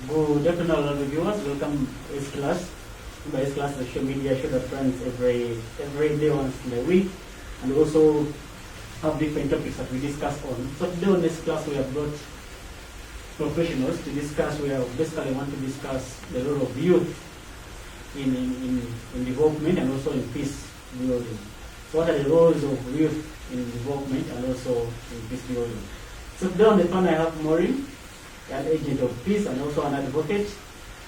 Good afternoon, all the viewers. Welcome to S Class. By S Class, the show media show that runs every day once in a week, and also have different topics that we discuss on. So today on this class, we have brought professionals to discuss. We basically want to discuss the role of youth in development and also in peace building. So what are the roles of youth in development and also in peace building? So today on the panel I have Maureen, an agent of peace and also an advocate.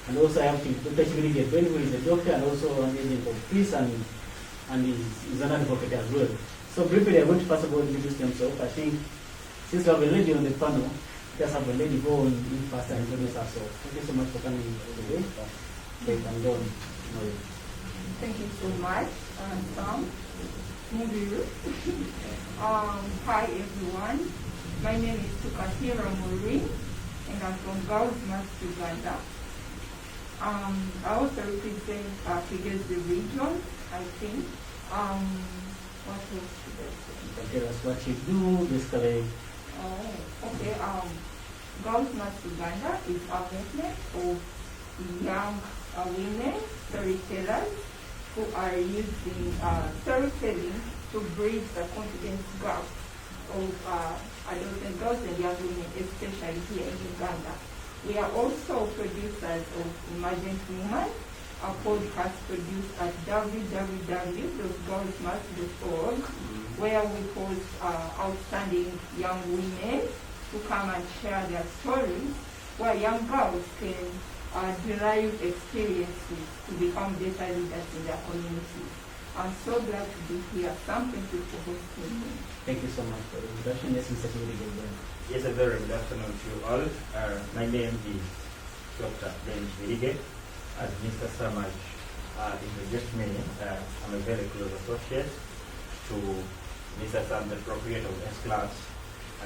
And also I have Dr. Chibirige Ben, who is a doctor and also an agent of peace and is an advocate as well. So briefly, I'm going to first of all introduce themselves. I think since we have a lady on the panel, just have a lady go in first and introduce herself. Thank you so much for coming today. Okay, and go on. Thank you so much, Sam. Mubiru. Hi everyone. My name is Tukahiro Maureen, and I'm from Gaussmas, Uganda. I also represent Kigezi region, I think. What else should I say? Tell us what you do, basically. Oh, okay. Gaussmas, Uganda is a movement of young women storytellers who are using storytelling to bridge the confidence gap of adolescent girls and young women, especially here in Uganda. We are also producers of Emergent Woman, a podcast produced at www.girlsmass.org, where we host outstanding young women who come and share their stories, where young girls can derive experiences to become better leaders in their communities. I'm so glad to be here. Thank you for hosting me. Thank you so much for the introduction. Yes, Mr. Chibirige. Yes, a very good afternoon to you all. My name is Dr. Ben Chibirige. As Mr. Samaj introduced me, I'm a very close associate to Mr. Sam, the proprietor of S Class,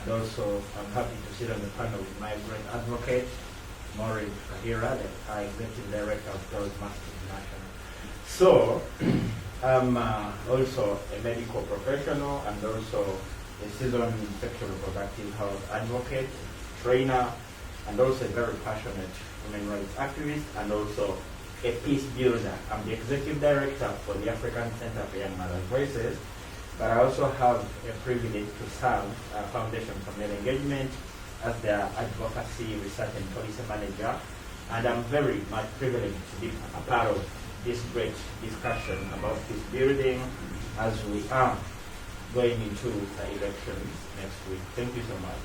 and also I'm happy to sit on the panel with my great advocate, Maureen Kahira, the Executive Director of Gaussmas International. So, I'm also a medical professional and also a seasoned sexual reproductive health advocate, trainer, and also a very passionate human rights activist and also a peace builder. I'm the executive director for the African Center for Young Mothers Voices, but I also have a privilege to serve Foundation for Male Engagement as their advocacy, research and policy manager, and I'm very much privileged to be a part of this great discussion about peace building as we are going into the elections next week. Thank you so much.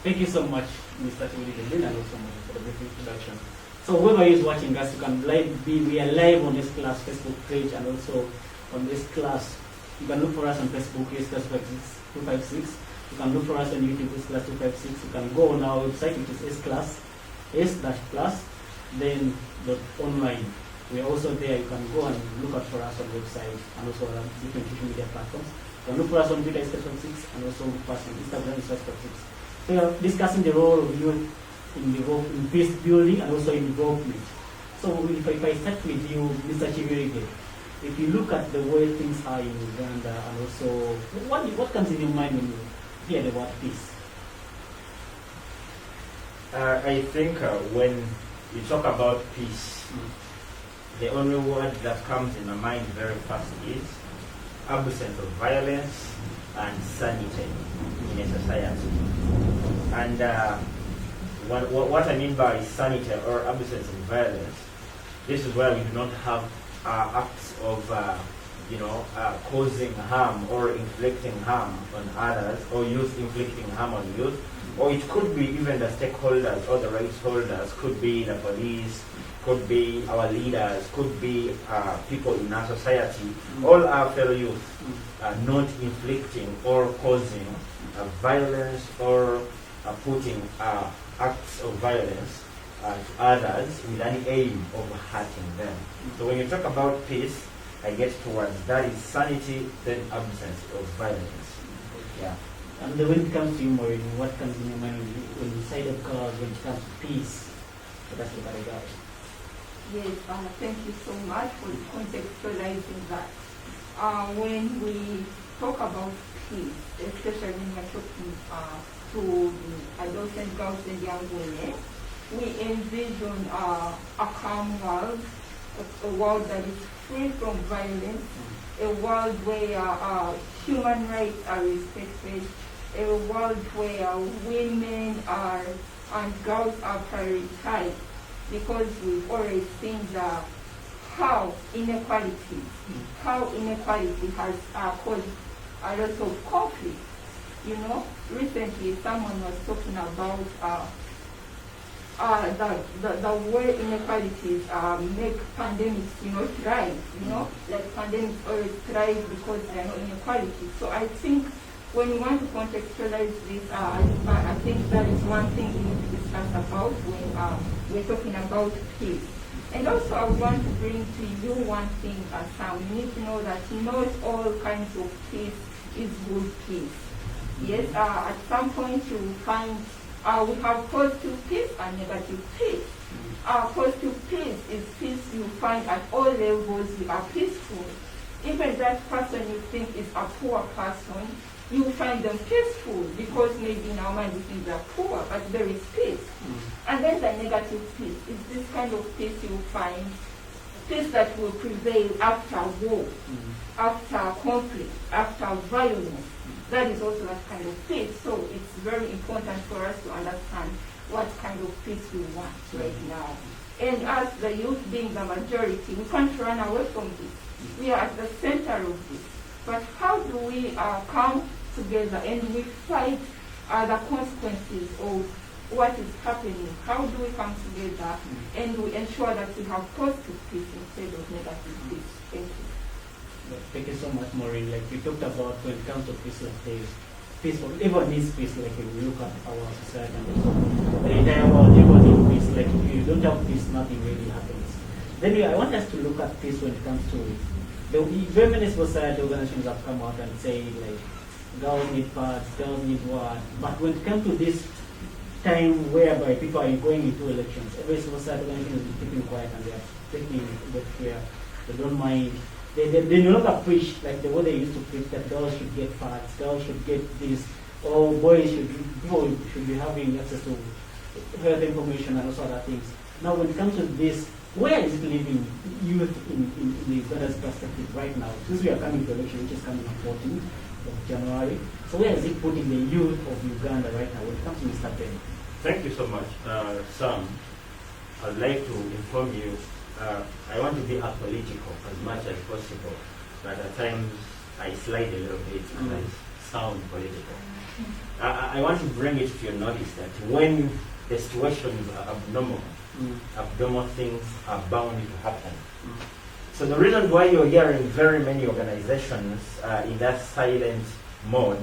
Thank you so much, Mr. Chibirige, and also for the brief introduction. So whoever is watching us, you can we are live on this class Facebook page and also on this class. You can look for us on Facebook, S Class 256. You can look for us on YouTube, S Class 256. You can go on our website, which is S Class, S-Class, then .online. We are also there. You can go and look out for us on the website and also on different social media platforms. You can look for us on Twitter, S Class 6, and also look for us on Instagram, S Class 6. So we are discussing the role of youth in peace building and also in development. So if I start with you, Mr. Chibirige, if you look at the way things are in Uganda and also, what comes in your mind when you hear the word peace? I think when you talk about peace, the only word that comes in my mind very fast is absence of violence and sanity in a society. And what I mean by sanity or absence of violence, this is where we do not have acts of causing harm or inflicting harm on others, or youth inflicting harm on youth, or it could be even the stakeholders or the rights holders, could be the police, could be our leaders, could be people in our society, all our fellow youth, not inflicting or causing violence or putting acts of violence to others with any aim of hurting them. So when you talk about peace, I get towards that is sanity, then absence of violence. Yeah. And when it comes to you, Maureen, what comes in your mind when you say of God, when it comes to peace? So that's what I got. Yes, thank you so much for contextualizing that. When we talk about peace, especially when we're talking to adolescent girls and young women, we envision a calm world, a world that is free from violence, a world where human rights are respected, a world where women are and girls are prioritized, because we've already seen how inequality has caused a lot of conflict. You know, recently someone was talking about the way inequalities make pandemics, thrive. Like pandemics always thrive because there are no inequalities. So I think when we want to contextualize this, I think that is one thing we need to discuss about when we're talking about peace. And also I want to bring to you one thing, Sam. You need to know that not all kinds of peace is good peace. Yes, at some point you will find we have positive peace and negative peace. Positive peace is peace you find at all levels. You are peaceful. Even that person you think is a poor person, you find them peaceful because maybe in our mind we think they are poor, but there is peace. And then the negative peace is this kind of peace you find, peace that will prevail after war, after conflict, after violence. That is also that kind of peace. So it's very important for us to understand what kind of peace we want right now. And as the youth being the majority, we can't run away from this. We are at the center of this. But how do we come together and we fight the consequences of what is happening? How do we come together and we ensure that we have positive peace instead of negative peace? Thank you. Thank you so much, Maureen. Like we talked about when it comes to peace, like there's peace for everyone needs peace. Like if we look at our society and also the entire world, everyone needs peace. Like if you don't have peace, nothing really happens. Then I want us to look at peace when it comes to the very many society organizations have come out and say like girls need pads, girls need what. But when it comes to this time whereby people are going into elections, every society organization is keeping quiet and they are taking the fear. They don't mind. They no longer preach like the way they used to preach that girls should get pads, girls should get this, or people should be having access to health information and also other things. Now when it comes to this, where is it leaving youth in the Uganda's perspective right now? Since we are coming to election, which is coming on 14th of January, so where is it putting the youth of Uganda right now when it comes to Mr. Ben? Thank you so much, Sam. I'd like to inform you, I want to be apolitical as much as possible, but at times I slide a little bit and I sound political. I want to bring it to your notice that when the situations are abnormal things are bound to happen. So the reason why you're hearing very many organizations in that silent mode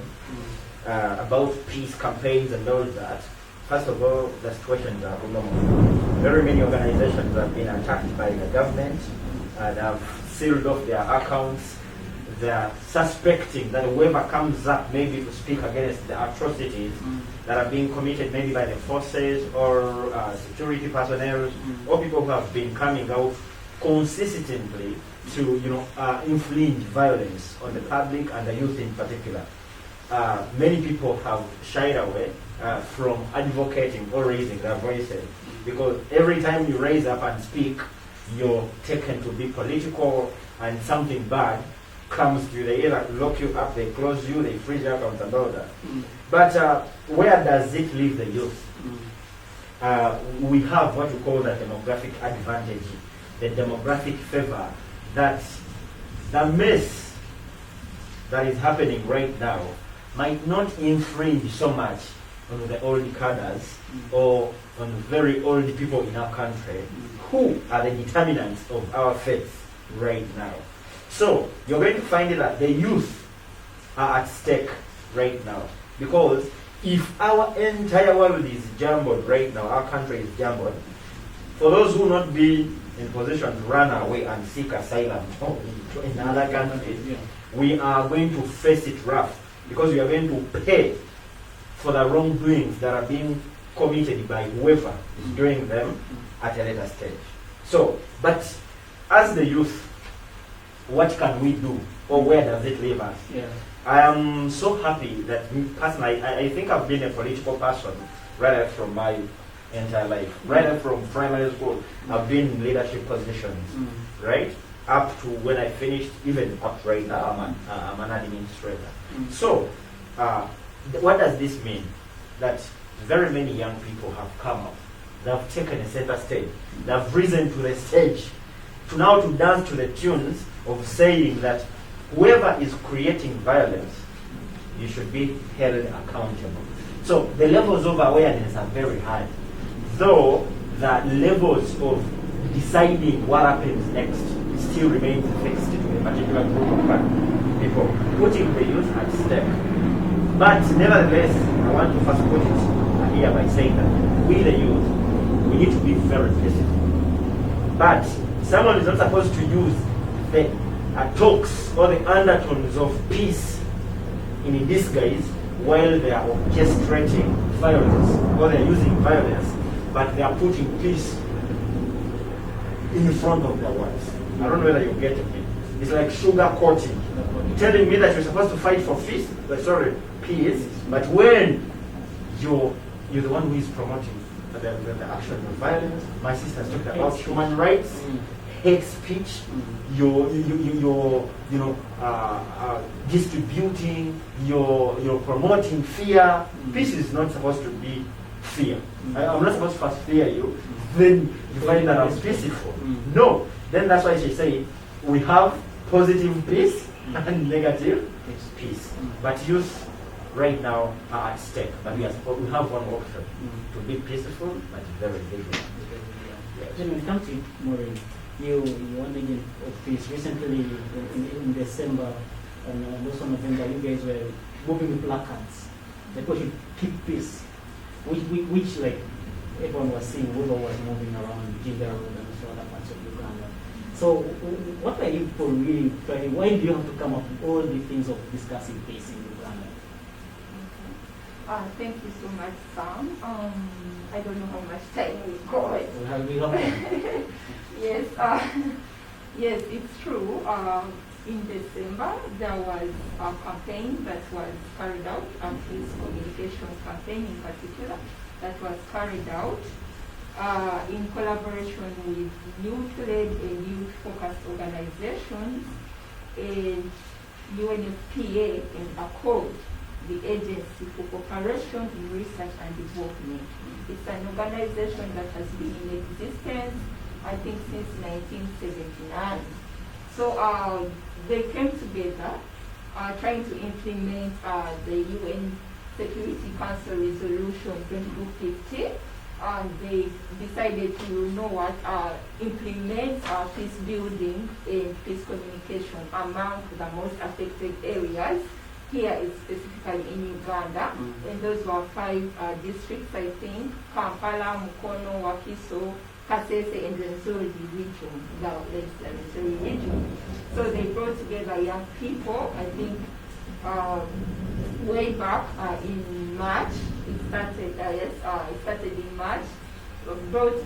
about peace campaigns and all that, first of all, the situations are abnormal. Very many organizations have been attacked by the government and have sealed off their accounts. They are suspecting that whoever comes up maybe to speak against the atrocities that are being committed maybe by the forces or security personnel or people who have been coming out consistently to inflict violence on the public and the youth in particular. Many people have shied away from advocating or raising their voices because every time you raise up and speak, you're taken to be political and something bad comes to you. They either lock you up, they close you, they freeze your account and all that. But where does it leave the youth? We have what we call the demographic advantage, the demographic favor, that the mess that is happening right now might not infringe so much on the old cadres or on very old people in our country who are the determinants of our faith right now. So you're going to find that the youth are at stake right now, because if our entire world is jumbled right now, our country is jumbled, for those who will not be in position to run away and seek asylum in other countries, we are going to face it rough, because we are going to pay for the wrongdoings that are being committed by whoever is doing them at a later stage. So, but as the youth, what can we do, or where does it leave us? I am so happy that personally, I think I've been a political person right from my entire life. Right up from primary school, I've been in leadership positions, right? Up to when I finished, even up right now, I'm an administrator. So, what does this mean? That very many young people have come up. They have taken a center stage. They have risen to the stage to now to dance to the tunes of saying that whoever is creating violence, you should be held accountable. So the levels of awareness are very high, though the levels of deciding what happens next still remains fixed to a particular group of people, putting the youth at stake. But nevertheless, I want to first put it here by saying that we, the youth, we need to be very peaceful. But someone is not supposed to use the talks or the undertones of peace in disguise while they are orchestrating violence, or they are using violence, but they are putting peace in front of their words. I don't know whether you're getting me. It's like sugar coating, telling me that you're supposed to fight for peace, peace, but when you're the one who is promoting the action of violence. My sister's talking about human rights, hate speech, you're distributing, you're promoting fear. Peace is not supposed to be fear. I'm not supposed to first fear you, then you find that I'm peaceful. No. Then that's why she said we have positive peace and negative peace. But youth right now are at stake. But we have one option to be peaceful but very vigilant. Then when it comes to Maureen, you were agent of peace recently in December and also November. You guys were moving with placards that we should keep peace, which like everyone was seeing, whoever was moving around Jinda Road and so other parts of Uganda. So what are you for really trying? Why do you have to come up with all the things of discussing peace in Uganda? Thank you so much, Sam. I don't know how much time we got. Yes, yes, it's true. In December, there was a campaign that was carried out, a peace communication campaign in particular, that was carried out in collaboration with youth-led and youth-focused organizations, and UNFPA and ACCORD, the Agency for Cooperation in Research and Development. It's an organization that has been in existence, I think, since 1979. So they came together trying to implement the UN Security Council Resolution 2250, and they decided to, implement peace building and peace communication among the most affected areas. Here is specifically in Uganda, and those were 5 districts, I think: Kampala, Mukono, Wakiso, Kasese, and Rwenzori region, the Rwenzori region. So they brought together young people, I think, way back in March. It started in March. Brought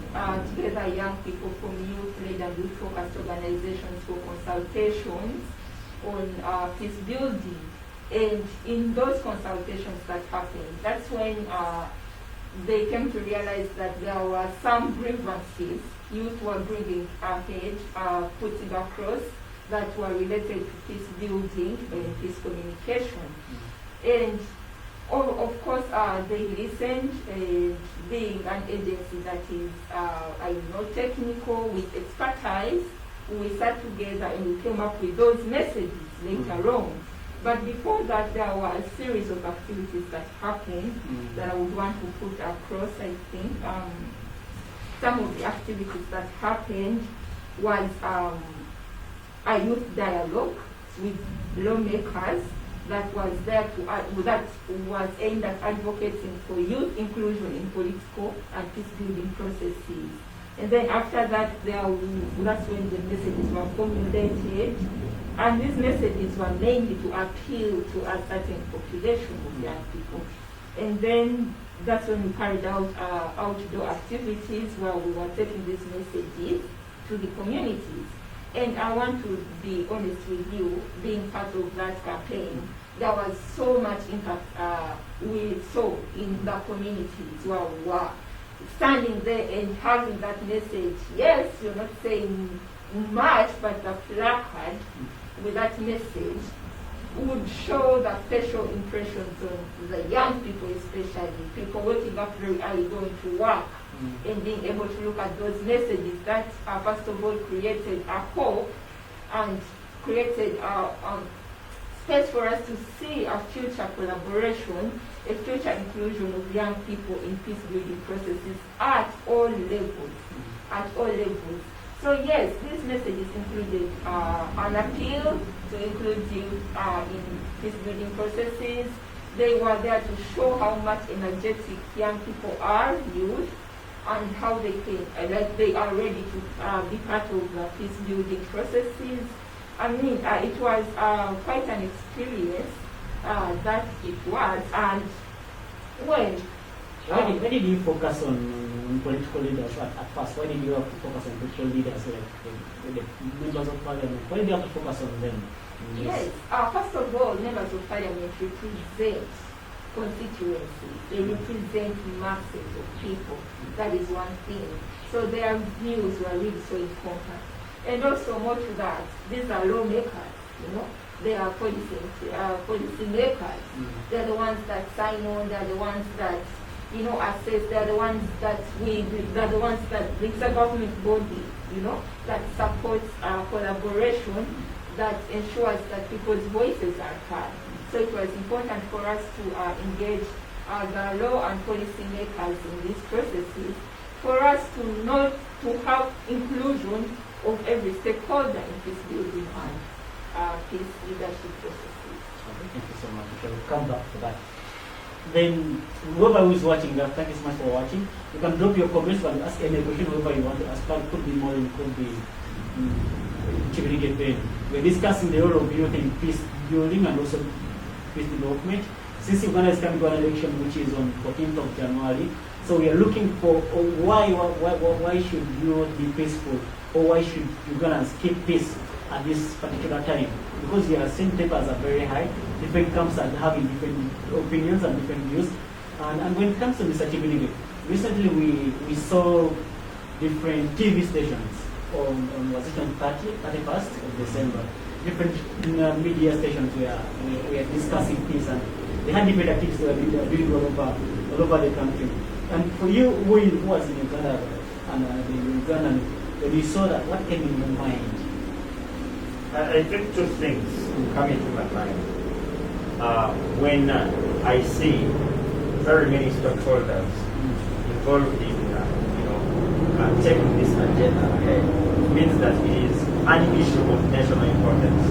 together young people from youth-led and youth-focused organizations for consultations on peace building. And in those consultations that happened, that's when they came to realize that there were some grievances youth were bringing ahead, putting across, that were related to peace building and peace communication. And of course, they listened, being an agency that is, technical with expertise. We sat together and we came up with those messages later on. But before that, there were a series of activities that happened that I would want to put across, I think. Some of the activities that happened was a youth dialogue with lawmakers that was there that was aimed at advocating for youth inclusion in political and peace building processes. And then after that, that's when the messages were formulated. And these messages were mainly to appeal to a certain population of young people. And then that's when we carried out outdoor activities where we were taking these messages to the communities. And I want to be honest with you, being part of that campaign, there was so much impact we saw in the communities where we were. standing there and having that message. Yes, you're not saying much, but the placard with that message would show the facial impressions of the young people, especially people waking up very early, going to work, and being able to look at those messages. That first of all created a hope and created a space for us to see a future collaboration, a future inclusion of young people in peace building processes at all levels. At all levels. So yes, these messages included an appeal to include youth in peace building processes. They were there to show how much energetic young people are, youth, and how they can, like they are ready to be part of the peace building processes. I mean, it was quite an experience that it was. And when Why did you focus on political leaders at first? Why did you have to focus on political leaders like the members of parliament? Why did you have to focus on them? Yes, first of all, members of parliament represent constituencies. They represent masses of people. That is one thing. So their views were really so important. And also more to that, these are lawmakers, you know. They are policy makers. They're the ones that sign on. They're the ones that, you know, assess. They're the ones that they're the ones that it's a government body, you know, that supports collaboration, that ensures that people's voices are heard. So it was important for us to engage the law and policy makers in these processes, for us to know, to have inclusion of every stakeholder in peace building and peace leadership processes. Okay, thank you so much. We shall come back to that. Then, whoever who is watching, thank you so much for watching. You can drop your comments and ask any question, whoever you want to ask. It could be more, it could be Chiviringe. We're discussing the role of youth in peace building and also peace development. Since Uganda is coming to an election which is on 14th of January, so we are looking for why should youth be peaceful, or why should Ugandans keep peace at this particular time? Because we are seeing papers are very high, different camps are having different opinions and different views. And when it comes to Mr. Chiviringe, recently we saw different TV stations on was it on 31st of December. Different media stations were discussing peace, and they had different activities they were doing all over the country. And for you who was in Uganda and the Ugandan, when you saw that, what came in your mind? I think two things come into my mind. When I see very many stakeholders involved in taking this agenda ahead, it means that it is an issue of national importance.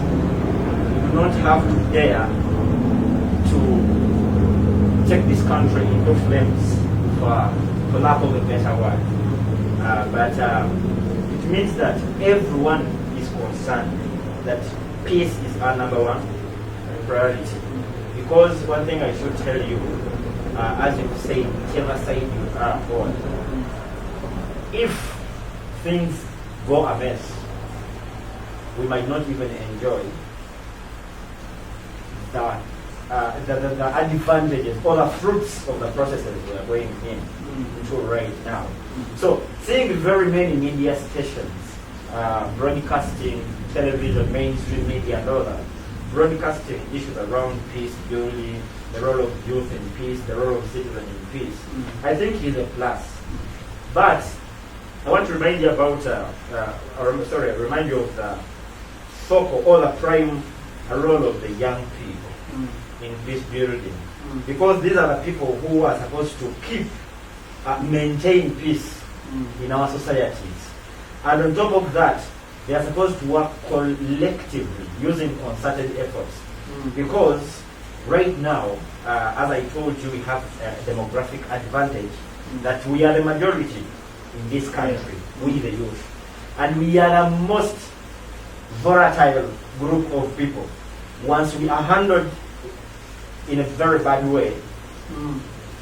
We do not have to dare to take this country into flames, for lack of a better word. But it means that everyone is concerned that peace is our number one priority. Because one thing I should tell you, as you say, whichever side you are on, if things go amiss, we might not even enjoy the advantages or the fruits of the processes we are going into right now. So seeing very many media stations, broadcasting, television, mainstream media and all that, broadcasting issues around peace building, the role of youth in peace, the role of citizens in peace, I think is a plus. But I want to remind you about, remind you of the focal or the prime role of the young people in peace building. Because these are the people who are supposed to keep, maintain peace in our societies. And on top of that, they are supposed to work collectively using concerted efforts. Because right now, as I told you, we have a demographic advantage that we are the majority in this country, we the youth. And we are the most volatile group of people. Once we are handled in a very bad way,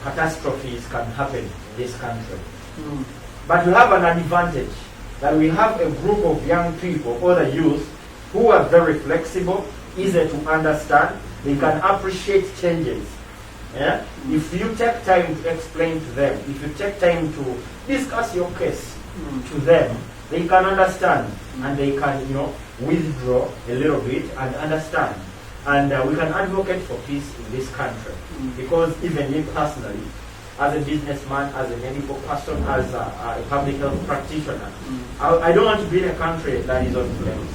catastrophes can happen in this country. But we have an advantage that we have a group of young people or the youth who are very flexible, easy to understand. They can appreciate changes Yeah? If you take time to explain to them, if you take time to discuss your case to them, they can understand and they can, withdraw a little bit and understand. And we can advocate for peace in this country. Because even me personally, as a businessman, as a medical person, as a public health practitioner, I don't want to be in a country that is on flames.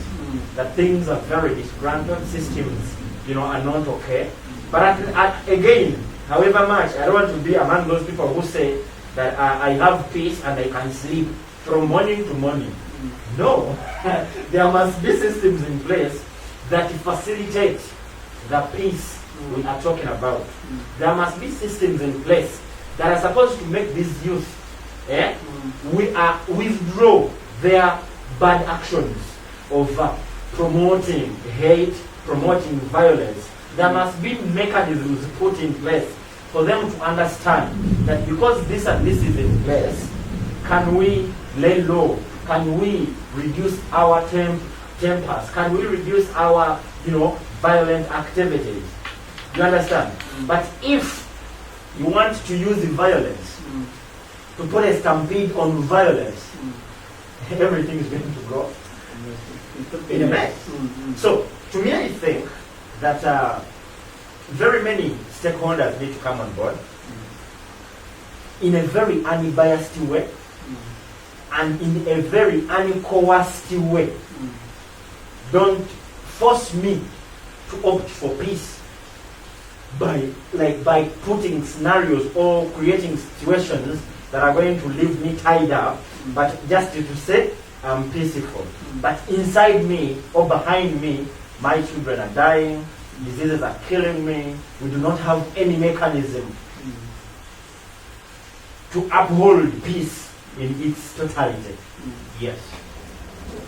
That things are very disgruntled, systems, are not okay. But again, however much, I don't want to be among those people who say that I have peace and I can sleep from morning to morning. No, there must be systems in place that facilitate the peace we are talking about. There must be systems in place that are supposed to make these youth withdraw their bad actions of promoting hate, promoting violence. There must be mechanisms put in place for them to understand that because this and this is in place, can we lay low? Can we reduce our tempers? Can we reduce our, violent activities? You understand? But if you want to use the violence to put a stampede on violence, everything is going to go in a mess. So, to me, I think that very many stakeholders need to come on board in a very unbiased way and in a very uncoerced way. Don't force me to opt for peace by putting scenarios or creating situations that are going to leave me tied up, but just to say I'm peaceful. But inside me or behind me, my children are dying, diseases are killing me. We do not have any mechanism to uphold peace in its totality. Yes.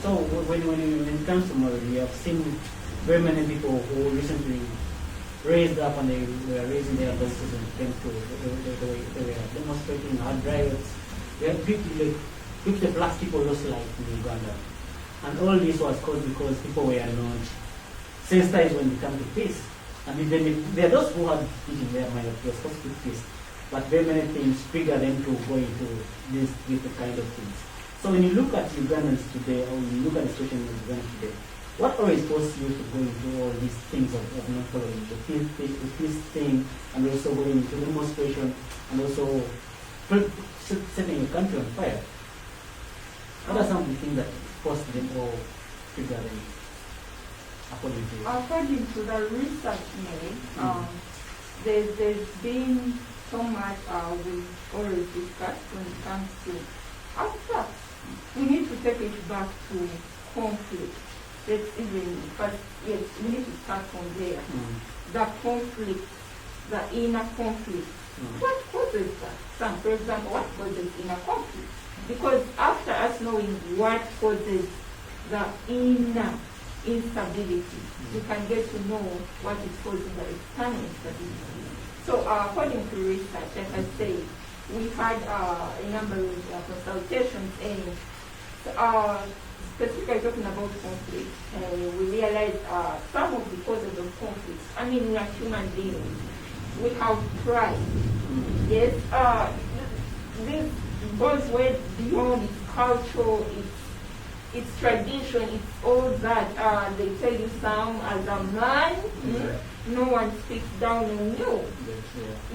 So when it comes to Mali, we have seen very many people who recently raised up and they were raising their voices and came to they were demonstrating hard riots. We had 50 plus people lost life in Uganda. And all this was caused because people were not sensitized when it comes to peace. And there are those who had it in their mind that it was supposed to be peace. But very many things trigger them to go into these different kind of things. So when you look at Ugandans today, or when you look at the situation in Uganda today, what always forced you to go into all these things of not following the peace thing, and also going into demonstration, and also setting your country on fire? What are some of the things that forced them or trigger them, according to you? According to the research made, there's been so much we always discuss when it comes to after. We need to take it back to conflict. Let's even, but yes, we need to start from there. The conflict, the inner conflict. What causes that? For example, what causes inner conflict? Because after us knowing what causes the inner instability, we can get to know what is causing the external instability. So according to research, like I say, we had a number of consultations and specifically talking about conflict, we realized some of the causes of conflict. I mean, we are human beings. We have pride. Yes, this goes way beyond its culture, its tradition, it's all that. They tell you some as a man, no one speaks down on you.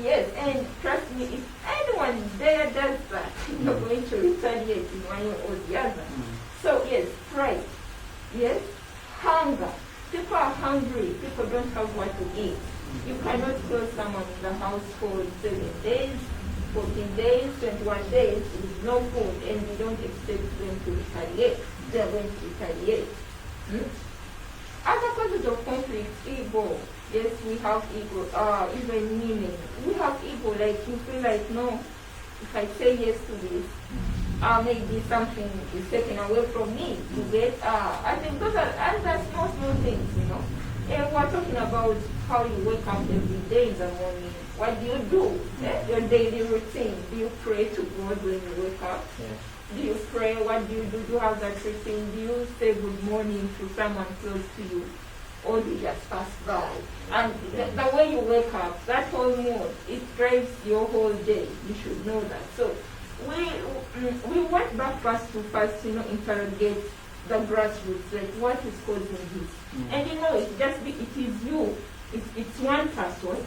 Yes, and trust me, if anyone there does that, you're going to retaliate in one way or the other. So yes, pride. Yes, hunger. People are hungry. People don't have what to eat. You cannot kill someone in the house for 7 days, 14 days, 21 days with no food, and you don't expect them to retaliate. They are going to retaliate. Other causes of conflict, ego. Yes, we have ego. Even meaning. We have ego, like you feel like, no, if I say yes to this, maybe something is taken away from me to get, I think those are small things, And we're talking about how you wake up every day in the morning. What do you do? Your daily routine. Do you pray to God when you wake up? Do you pray? What do you do? Do you have that routine? Do you say good morning to someone close to you? all the years pass by. And the way you wake up, that whole mood, it drives your whole day. You should know that. So we went back first to interrogate the grassroots, like what is causing this. And it is you. It's one person,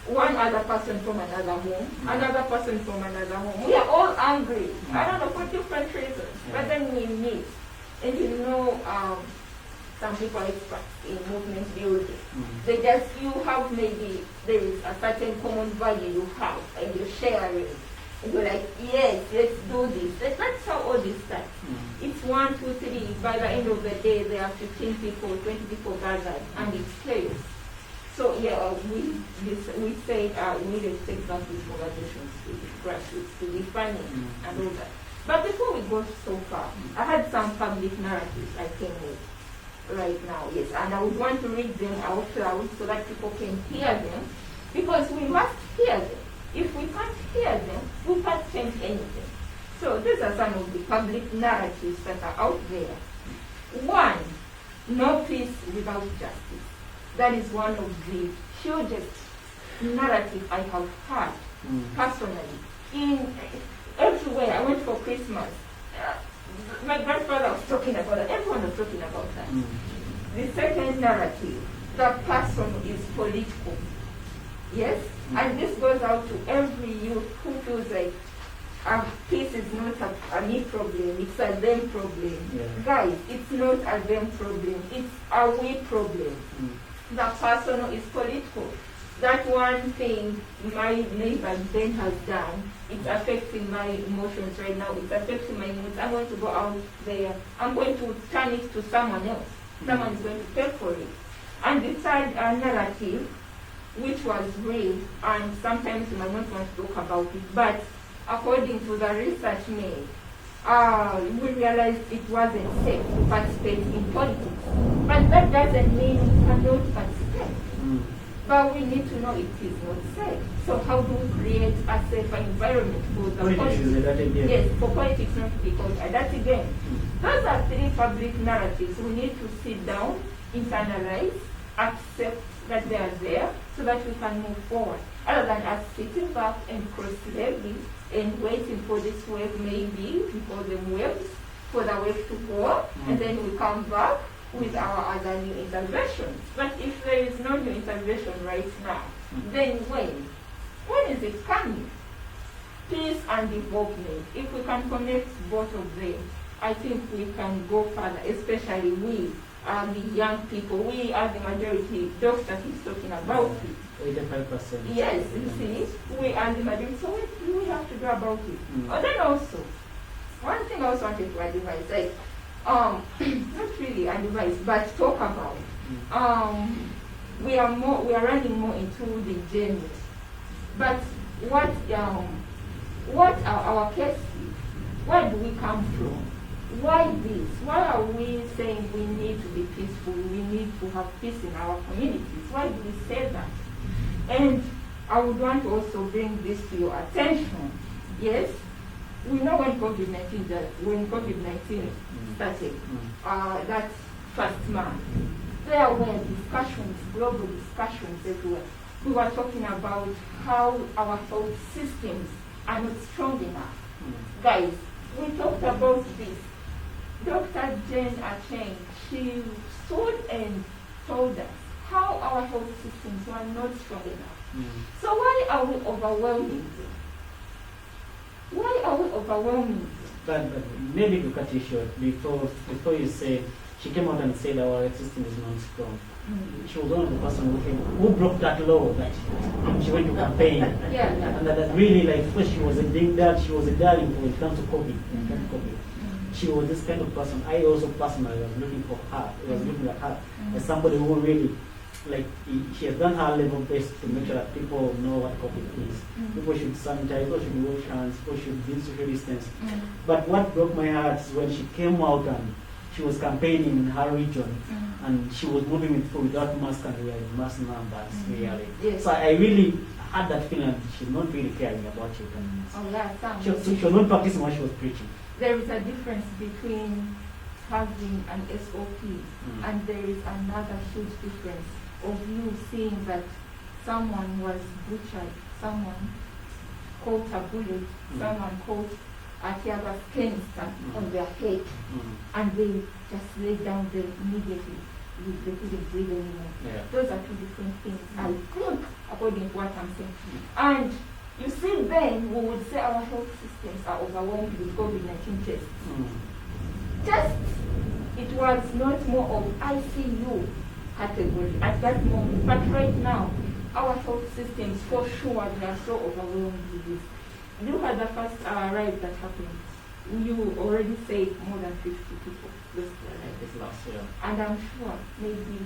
one other person from another home, another person from another home. We are all angry. I don't know, for different reasons. But then we meet. And some people are experts in movement building. They you have maybe, there is a certain common value you have, and you share it. And you're like, yes, let's do this. That's how all this starts. It's 1, 2, 3. By the end of the day, there are 15 people, 20 people gathered, and it's chaos. So we say we need to take back these conversations to the grassroots, to the funding and all that. But before we go so far, I had some public narratives I came with right now, yes, and I would want to read them out loud so that people can hear them, because we must hear them. If we can't hear them, we can't change anything. So these are some of the public narratives that are out there. 1, no peace without justice. That is one of the hugest narratives I have heard personally. Everywhere I went for Christmas, my grandfather was talking about that. Everyone was talking about that. The second narrative, the person is political. Yes? And this goes out to every youth who feels like peace is not a me problem, it's a them problem. Guys, it's not a them problem, it's a we problem. The person is political. That one thing my neighbor Ben has done, it's affecting my emotions right now, it's affecting my moods. I'm going to go out there, I'm going to turn it to someone else. Someone is going to pay for it. And the third narrative, which was real, and sometimes you might not want to talk about it, but according to the research made, we realized it wasn't safe to participate in politics. But that doesn't mean we cannot participate. But we need to know it is not safe. So how do we create a safer environment for the politics? Yes, for politics not to be called a dirty game. Those are 3 public narratives. We need to sit down, internalize, accept that they are there, so that we can move forward. Other than us sitting back and cross-legging and waiting for this wave, maybe before the waves, for the wave to go, and then we come back with our other new interventions. But if there is no new intervention right now, then when? When is it coming? Peace and development. If we can connect both of them, I think we can go further, especially we are the young people. We are the majority. Dr. is talking about it. 85%. Yes, you see, we are the majority. So what do we have to do about it? And then also, one thing I also wanted to advise, like, not really advise, but talk about. We are running more into the journey. But what are our cases? Where do we come from? Why this? Why are we saying we need to be peaceful? We need to have peace in our communities. Why do we say that? And I would want to also bring this to your attention. Yes, we know when COVID-19 started, that first month, there were discussions, global discussions everywhere. We were talking about how our health systems are not strong enough. Guys, we talked about this. Dr. Jane Acheng, she stood and told us how our health systems were not strong enough. So why are we overwhelming them? Why are we overwhelming them? But maybe to cut you short, before you said, she came out and said our health system is not strong. She was one of the person who broke that law that she went to campaign. And that really, like, first she was a darling when it comes to COVID. She was this kind of person. I also personally was looking for her. I was looking at her as somebody who really, like, she has done her level best to make sure that people know what COVID is. People should sanitize, people should wash hands, people should be social distance. But what broke my heart is when she came out and she was campaigning in her region, and she was moving with people without masks and we had mass numbers, really. Yes. So I really had that feeling that she's not really caring about it. Oh, yeah, She was not practicing what she was preaching. There is a difference between having an SOP, and there is another huge difference of you seeing that someone was butchered, someone caught a bullet, someone caught a tear gas canister on their head, and they just lay down there immediately. They couldn't breathe anymore. Yeah. Those are two different things, I think, according to what I'm saying. And you see, then we would say our health systems are overwhelmed with COVID-19 tests. Just, it was not more of ICU category at that moment, but right now, our health systems, for sure, they are so overwhelmed with this. You had the first ride that happened. You already said more than 50 people lost their lives. This last year. And I'm sure maybe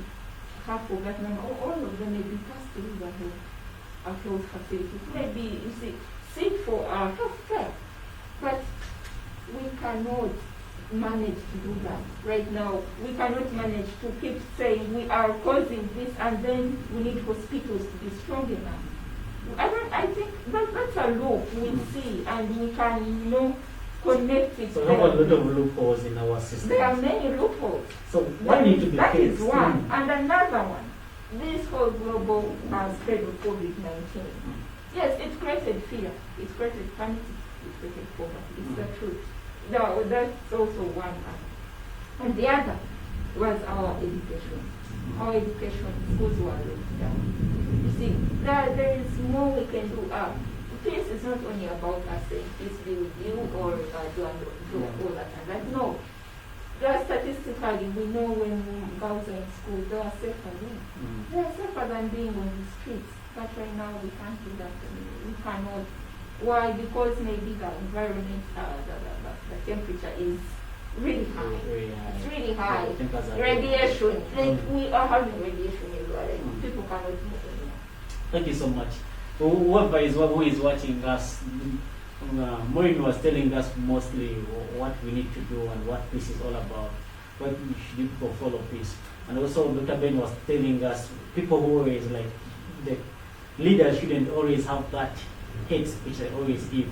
half of that number, or all of them may be passed through the health facilities. Maybe, you see, seek for health care. But we cannot manage to do that right now. We cannot manage to keep saying we are causing this, and then we need hospitals to be strong enough. I think that's a loop we see, and we can, connect it. So we have a lot of loopholes in our system. There are many loopholes. So what need to be That fixed? is one. And another one, this whole global spread of COVID-19. Yes, it created fear. It created panic. It created poverty. It's the truth. No, that's also one. And the other was our education. Our education, schools were locked down. You see, there is more we can do. Peace is not only about us saying peace be with you or do all that and that. No. Statistically, we know when girls are in school, they are safer then. They are safer than being on the streets. But right now, we can't do that. We cannot. Why? Because maybe the environment, the temperature is really high. It's really high. Radiation. Like we are having radiation everywhere. People cannot move anymore. Thank you so much. Who is watching us, Maureen was telling us mostly what we need to do and what peace is all about. What we should do to follow peace. And also Dr. Ben was telling us people who always like the leaders shouldn't always have that hate which they always give.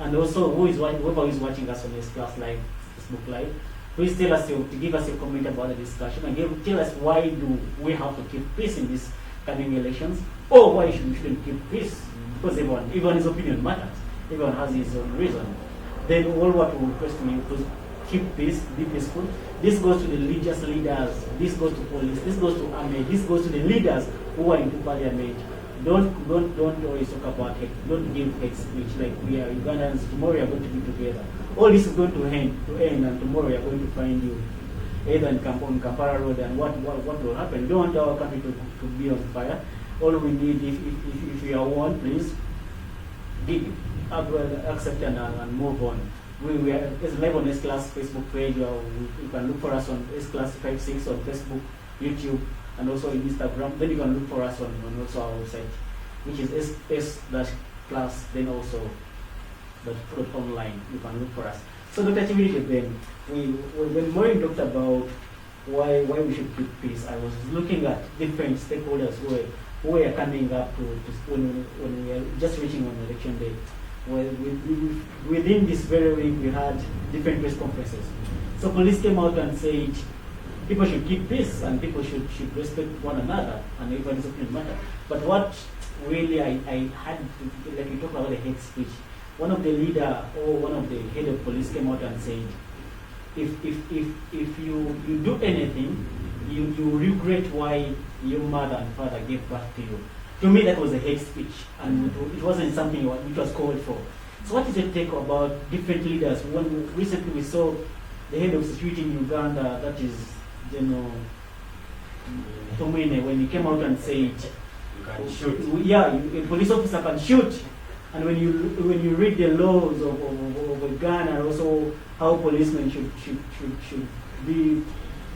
And also whoever is watching us on this class live, Facebook Live, please tell us to give us a comment about the discussion and tell us why do we have to keep peace in these coming elections, or why we shouldn't keep peace, because everyone's opinion matters. Everyone has his own reason. Then all what we request from you to keep peace, be peaceful. This goes to the religious leaders, this goes to police, this goes to army, this goes to the leaders who are into parliament. Don't always talk about hate. Don't give hate speech like we are Ugandans. Tomorrow we are going to be together. All this is going to end, and tomorrow we are going to find you either in Kampala Road, and what will happen? We don't want our country to be on fire. All we need, if you are one, please accept and move on. We are live on S-Class Facebook page. You can look for us on S-Class 56 on Facebook, YouTube, and also in Instagram. Then you can look for us on also our website, which is s-class, then also .online. You can look for us. So Dr. Chibirike, then, when Maureen talked about why we should keep peace, I was looking at different stakeholders who are coming up to when we are just reaching on election day. Within this very week, we had different press conferences. So police came out and said people should keep peace and people should respect one another and everybody's opinion matter. But what really I had, like we talked about the hate speech, one of the leader or one of the head of police came out and said, if you do anything, you regret why your mother and father gave birth to you. To me, that was a hate speech, and it wasn't something which was called for. So what is your take about different leaders? Recently we saw the head of security in Uganda, that is General Tomwine, when he came out and said, you can shoot. Yeah, a police officer can shoot. And when you read the laws of Ghana, and also how policemen should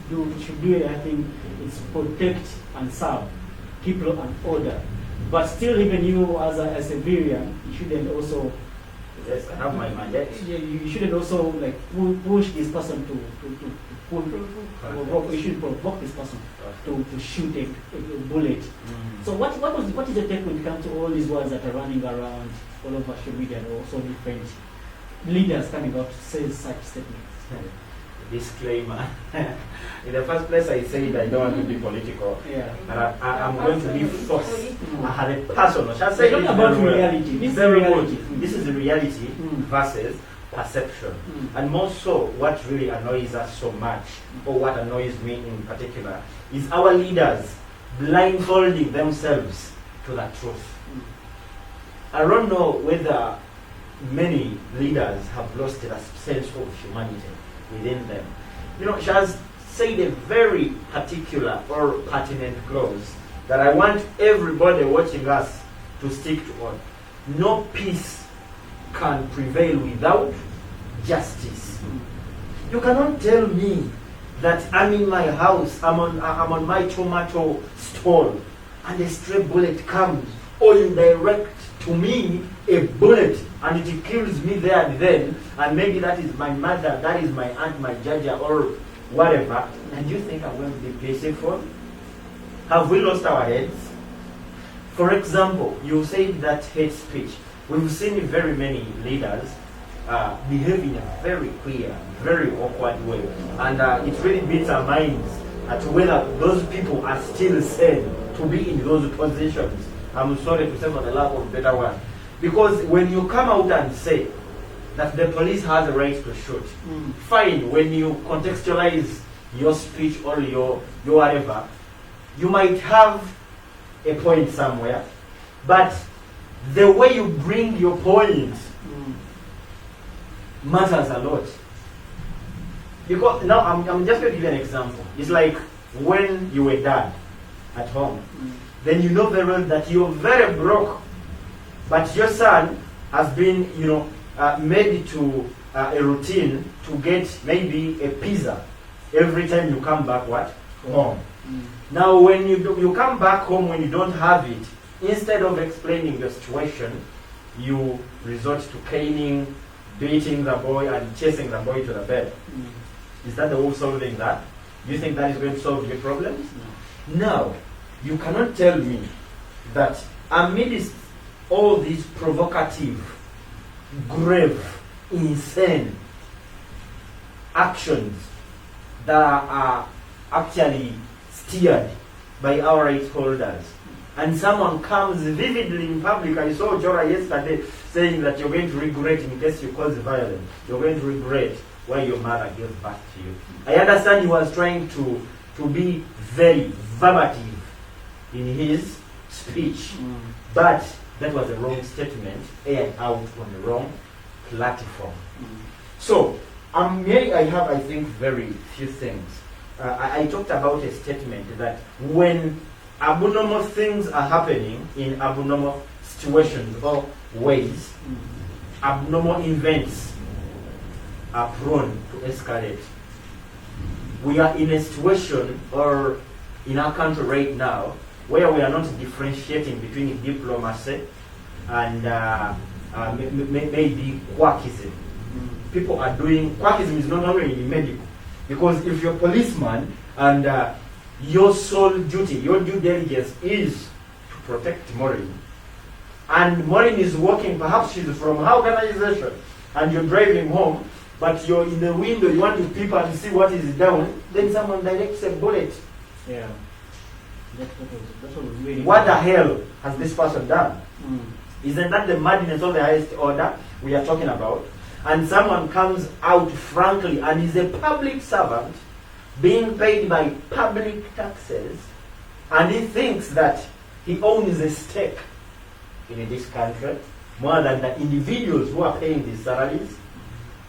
do, I think it's protect and serve, keep law and order. But still, even you as a civilian, you shouldn't also. Yes, I have my mandate. You shouldn't also like push this person to provoke. You should provoke this person to shoot a bullet. So what is the take when it comes to all these words that are running around all over social media and also different leaders coming out to say such statements? disclaimer. In the first place, I said I don't want to be political. Yeah. And I'm going to be forced. Mm. I had a personal. Shall I say Talking this about very well? reality. This is Very reality. good. This is the reality versus perception. And more so, what really annoys us so much, or what annoys me in particular, is our leaders blindfolding themselves to the truth. I don't know whether many leaders have lost a sense of humanity within them. You know, she has said a very particular or pertinent clause that I want everybody watching us to stick to on. No peace can prevail without justice. You cannot tell me that I'm in my house, I'm on my tomato stall, and a stray bullet comes, or you direct to me a bullet and it kills me there and then, and maybe that is my mother, that is my aunt, my jaja, or whatever, and you think I'm going to be peaceful? Have we lost our heads? For example, you said that hate speech. We've seen very many leaders behave in a very queer, very awkward way, and it really beats our minds as to whether those people are still sane to be in those positions. I'm sorry to say, for the lack of a better word. Because when you come out and say that the police has a right to shoot, fine, when you contextualize your speech or your whatever, you might have a point somewhere, but the way you bring your point matters a lot. Because now I'm just going to give you an example. It's like when you were dad at home, then you know very well that you're very broke, but your son has been, made to a routine to get maybe a pizza every time you come back home. Now when you come back home when you don't have it, instead of explaining the situation, you resort to caning, beating the boy and chasing the boy to the bed. Is that the way of solving that? Do you think that is going to solve your problems? No. You cannot tell me that amidst all these provocative, grave, insane actions that are actually steered by our rights holders, and someone comes vividly in public. I saw Jora yesterday saying that you're going to regret in case you cause violence. You're going to regret why your mother gave birth to you. I understand he was trying to be very verbative in his speech, but that was a wrong statement aired out on the wrong platform. So, I have, I think, very few things. I talked about a statement that when abnormal things are happening in abnormal situations or ways, abnormal events are prone to escalate. We are in a situation, or in our country right now, where we are not differentiating between diplomacy and maybe quackism. People are doing, quackism is not only in medical, because if you're a policeman and your sole duty, your due diligence is to protect Maureen, and Maureen is working, perhaps she's from her organization, and you're driving home, but you're in the window, you want to peep and see what is down, then someone directs a bullet. Yeah. That's really What the hell has this person done? Isn't that the madness of the highest order we are talking about? And someone comes out frankly and is a public servant being paid by public taxes, and he thinks that he owns a stake in this country more than the individuals who are paying these salaries.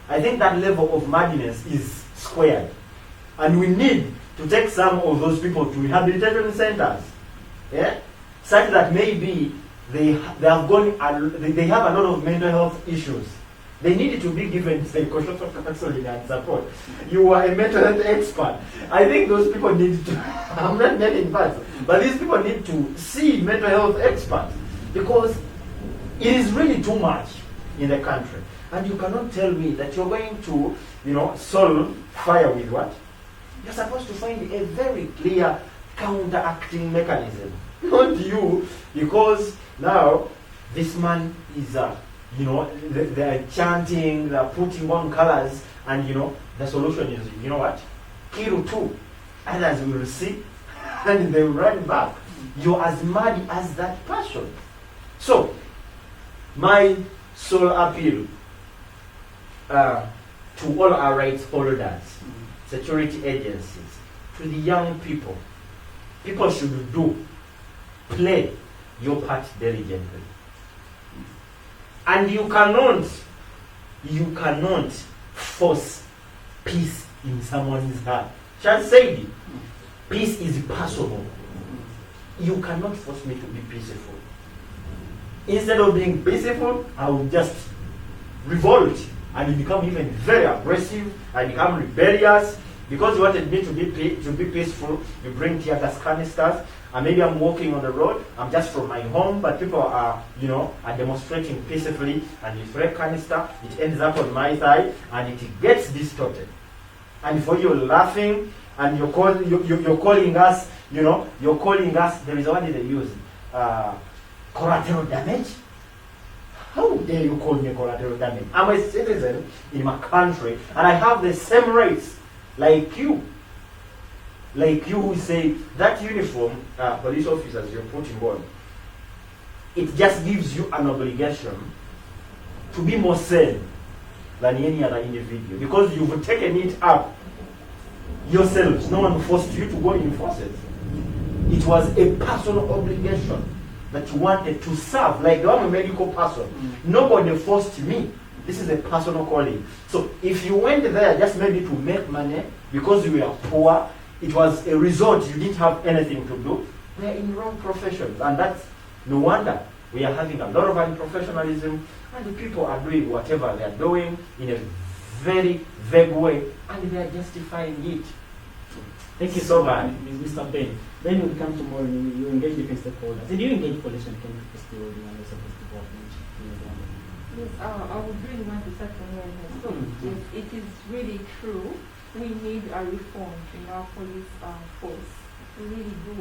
I think that level of madness is squared. And we need to take some of those people to rehabilitation centers, such that maybe they have a lot of mental health issues. They need to be given psychosocial counseling and support. You are a mental health expert. I think those people need to, I'm not making fun, but these people need to see mental health experts, because it is really too much in the country. And you cannot tell me that you're going to, solve fire with what? You're supposed to find a very clear counteracting mechanism. Not you, because now this man is, they're chanting, they're putting on colors, And the solution is, what? Kill two. Others will see and they will run back. You're as mad as that person. So, my sole appeal to all our rights holders, security agencies, to the young people should play your part diligently. And you cannot force peace in someone's heart. Just said it. Peace is personal. You cannot force me to be peaceful. Instead of being peaceful, I will just revolt and become even very aggressive. I become rebellious. Because you wanted me to be peaceful, you bring tear gas canisters, and maybe I'm walking on the road, I'm just from my home, but people are demonstrating peacefully, and you throw a canister, it ends up on my thigh, and it gets distorted. And before you're laughing, and you're calling us, there is a word they use, collateral damage. How dare you call me collateral damage? I'm a citizen in my country, and I have the same rights like you who say that uniform, police officers you're putting on, it just gives you an obligation to be more sane than any other individual, because you've taken it up yourselves. No one forced you to go in forces. It was a personal obligation that you wanted to serve, like I'm a medical person. Nobody forced me. This is a personal calling. So if you went there just maybe to make money because you were poor, it was a result, you didn't have anything to do, they're in wrong professions. And that's no wonder we are having a lot of unprofessionalism, and the people are doing whatever they're doing in a very vague way, and they're justifying it. Thank you so much, Mr. Ben. Then we'll come tomorrow, you engage different stakeholders. Did you engage police when it came to festival and also development? Yes, I would really want to start from where I stopped. Yes, it is really true. We need a reform in our police force. We really do.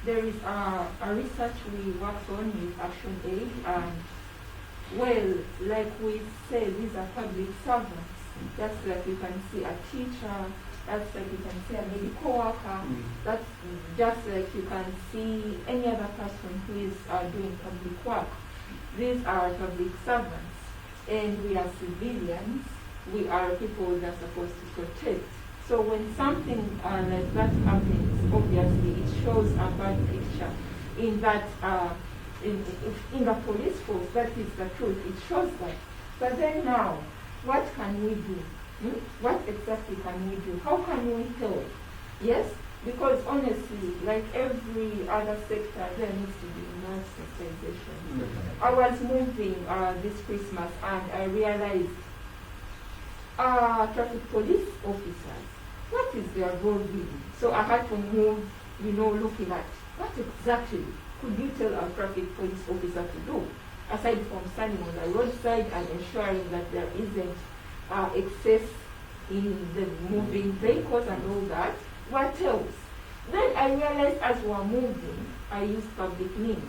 There is a research we worked on with Action Aid, and well, like we say, these are public servants. That's like you can see a teacher, that's like you can see a medical worker, that's just like you can see any other person who is doing public work. These are public servants, and we are civilians. We are people that are supposed to protect. So when something like that happens, obviously it shows a bad picture in that in the police force. That is the truth. It shows that. But then now, what can we do? What exactly can we do? How can we help? Yes, because honestly, like every other sector, there needs to be more sensitization. I was moving this Christmas, and I realized traffic police officers, what is their role really? So I had to move, looking at what exactly could you tell a traffic police officer to do, aside from standing on the roadside and ensuring that there isn't excess in the moving vehicles and all that. What else? Then I realized as we were moving, I used public means.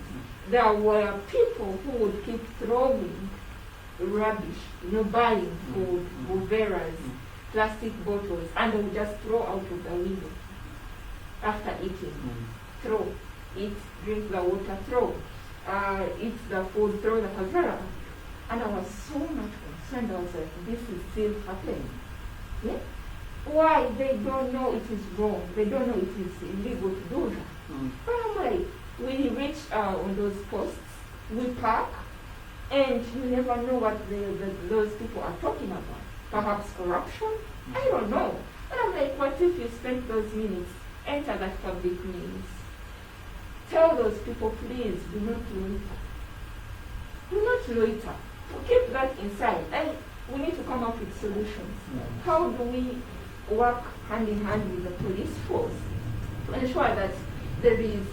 There were people who would keep throwing rubbish, buying food, boveras, plastic bottles, and they would just throw out of the window after eating. Throw, eat, drink the water, throw, eat the food, throw the kavera. And I was so much concerned. I was like, this is still happening. Yeah? Why? They don't know it is wrong. They don't know it is illegal to do that. But I'm like, we reach on those posts, we park, and you never know what those people are talking about. Perhaps corruption? I don't know. And I'm like, what if you spend those minutes, enter that public means? Tell those people, please, do not loiter. Do not loiter. Keep that inside. And we need to come up with solutions. How do we work hand in hand with the police force to ensure that there is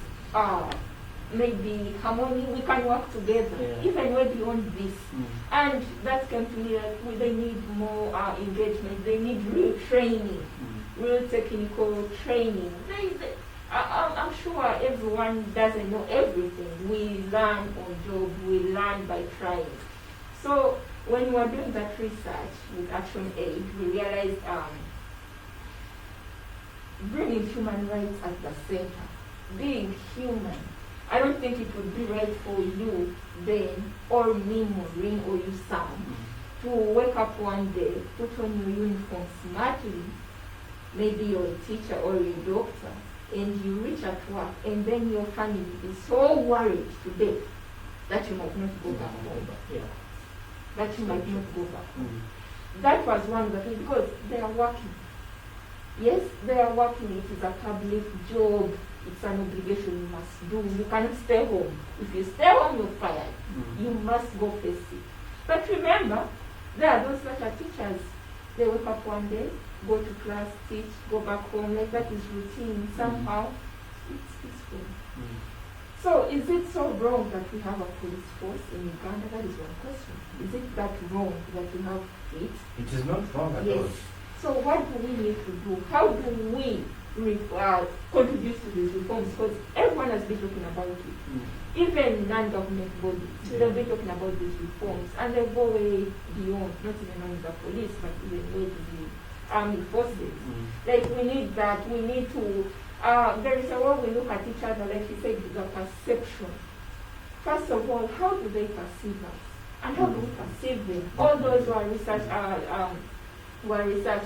maybe harmony, we can work together, even way beyond this. And that can be like, they need more engagement, they need real training, real technical training. I'm sure everyone doesn't know everything. We learn on job, we learn by trying. So when we were doing that research with Action Aid, we realized bringing human rights at the center, being human. I don't think it would be right for you, Ben, or me, Maureen, or you, Sam, to wake up one day, put on your uniform smartly, maybe you're a teacher or a doctor, and you reach at work, and then your family is so worried today that you might not go back home. Yeah. That you might not go back home. Mm. That was one of the things, because they are working. Yes, they are working. It is a public job. It's an obligation you must do. You cannot stay home. If you stay home, you're fired. Mm. You must go face it. But remember, there are those that are teachers. They wake up one day, go to class, teach, go back home. Like that is routine. Somehow, it's peaceful. Mm. So is it so wrong that we have a police force in Uganda? That is one question. Is it that wrong that we have it? It is not wrong at all. Yes. So what do we need to do? How do we contribute to these reforms? Because everyone has been talking about it. Mm. Even non-government bodies, Yeah. they've been talking about these reforms, and they go way beyond, not even only the police, but even way to the armed forces. Mm. Like we need that, we need to, there is a way we look at each other, like you said, the perception. First of all, how do they perceive us? And how do we perceive them? All those who are research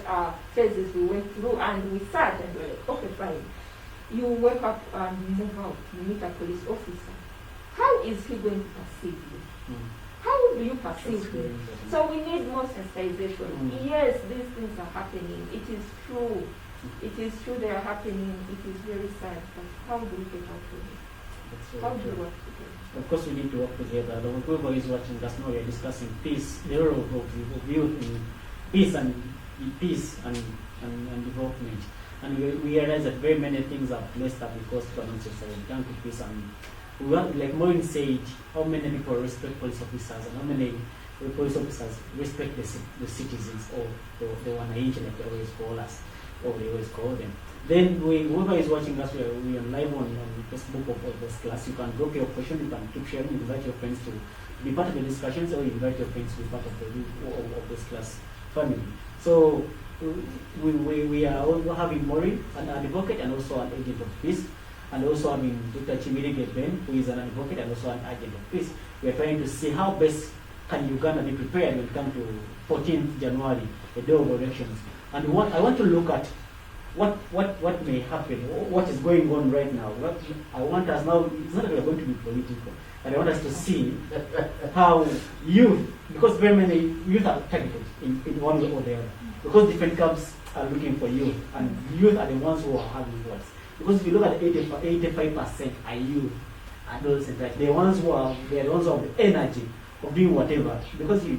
phases we went through, and we sat and we're like, okay, fine. You wake up and you move out, you meet a police officer. How is he going to perceive you? Mm. How do you perceive That's him? very important. So we need more sensitization. Mm. Yes, these things are happening. It is true. It is true they are happening. It is very sad. But how do we get out of it? That's very How do true. we work together? Of course, we need to work together. The whoever is watching us now, we are discussing peace, the role of youth in peace and development. And we realize that very many things are messed up because people are not society down to peace. And we want, like Maureen said, how many people respect police officers and how many police officers respect the citizens or the wananchi, like they always call us, or they always call them. Then whoever is watching us, we are live on Facebook of this class. You can drop your question, you can keep sharing, invite your friends to be part of the discussions, or invite your friends to be part of this class family. So we are also having Maureen, an advocate and also an agent of peace, and also having Dr. Chimirege Ben, who is an advocate and also an agent of peace. We are trying to see how best can Uganda be prepared when it comes to 14th January, the day of elections. And I want to look at what may happen, what is going on right now. What I want us now, it's not that we are going to be political, but I want us to see how youth, because very many youth are targeted in one way or the other, because different camps are looking for youth, and youth are the ones who are having voice. Because if you look at 85% are youth, adolescents, like they are the ones who have the energy of doing whatever. Because we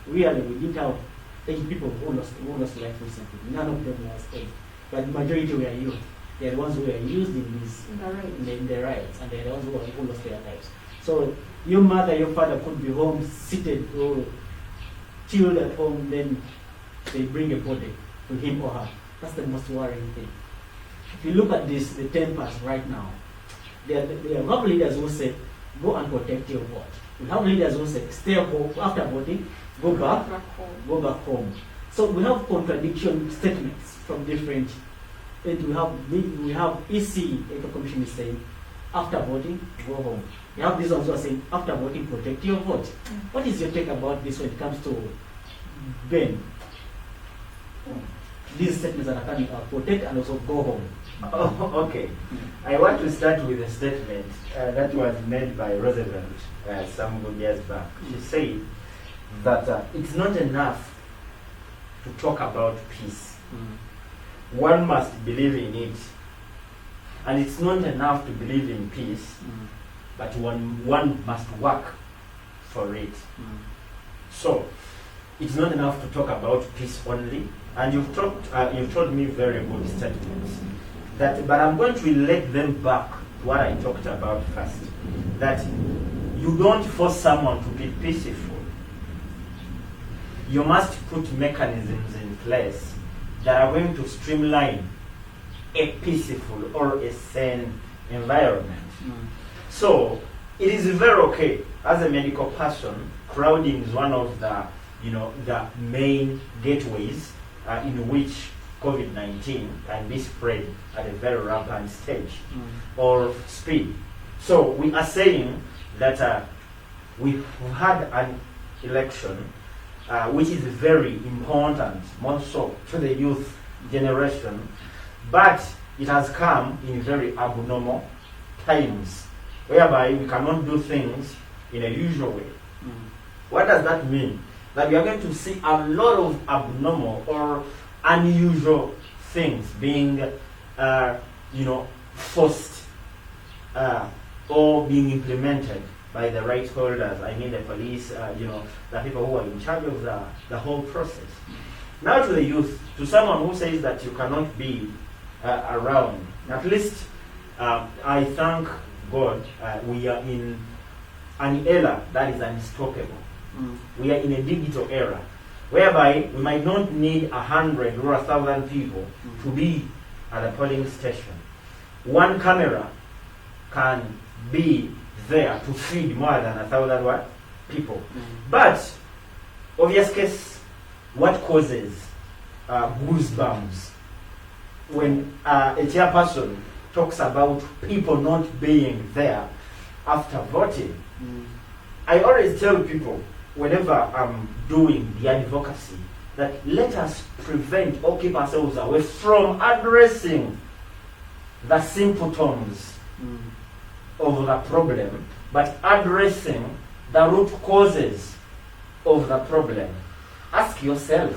didn't have people who lost life recently. None of them lost age. But the majority were youth. They are the ones who were used in the riots, and they are the ones who lost their lives. So your mother, your father could be home, seated or chilled at home, then they bring a body to him or her. That's the most worrying thing. If you look at this, the tempers right now, there are leaders who say, go and protect your vote. We have leaders who say, stay home after voting, go back home. So we have contradiction statements from different, and we have EC, Eco Commission is saying, after voting, go home. You have these ones who are saying, after voting, protect your vote. What is your take about this when it comes to Ben? These statements that are coming out, protect and also go home. Oh, okay. I want to start with a statement that was made by Roosevelt some good years back. She said that it's not enough to talk about peace. One must believe in it. And it's not enough to believe in peace, but one must work for it. So, it's not enough to talk about peace only. And you've told me very good statements. But I'm going to relate them back to what I talked about first. That you don't force someone to be peaceful. You must put mechanisms in place that are going to streamline a peaceful or a sane environment. So it is very okay. as a medical person, crowding is one of the, the main gateways in which COVID-19 can be spread at a very rampant stage or speed. So we are saying that we've had an election which is very important, more so to the youth generation, but it has come in very abnormal times, whereby we cannot do things in a usual way. What does that mean? That we are going to see a lot of abnormal or unusual things being, forced or being implemented by the rights holders. I mean the police, the people who are in charge of the whole process. Now to the youth, to someone who says that you cannot be around, at least I thank God we are in an era that is unstoppable. We are in a digital era, whereby we might not need 100 or 1,000 people to be at a polling station. One camera can be there to feed more than 1,000 people. But, obvious case, what causes goosebumps when a chairperson talks about people not being there after voting? I always tell people, whenever I'm doing the advocacy, that let us prevent or keep ourselves away from addressing the symptoms of the problem, but addressing the root causes of the problem. Ask yourself,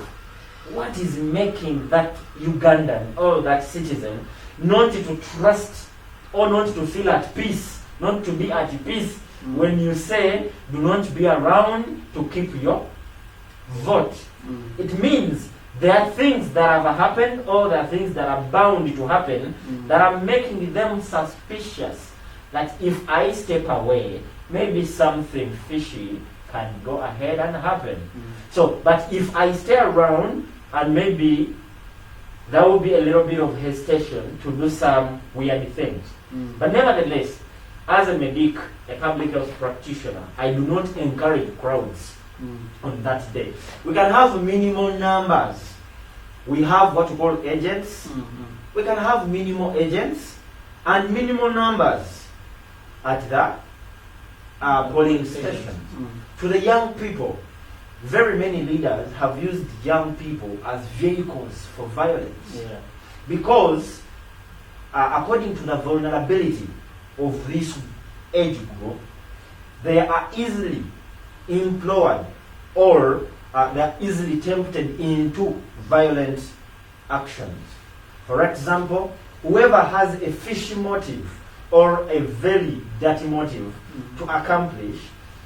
what is making that Ugandan or that citizen not to trust or not to feel at peace, not to be at peace when you say do not be around to keep your vote? It means there are things that have happened or there are things that are bound to happen that are making them suspicious that if I step away, maybe something fishy can go ahead and happen. So, but if I stay around and maybe there will be a little bit of hesitation to do some weird things. But nevertheless, as a medic, a public health practitioner, I do not encourage crowds on that day. We can have minimal numbers. We have what we call agents. We can have minimal agents and minimal numbers at the polling stations. To the young people, very many leaders have used young people as vehicles for violence. Because according to the vulnerability of this age group, they are easily implored or they are easily tempted into violent actions. For example, whoever has a fishy motive or a very dirty motive to accomplish,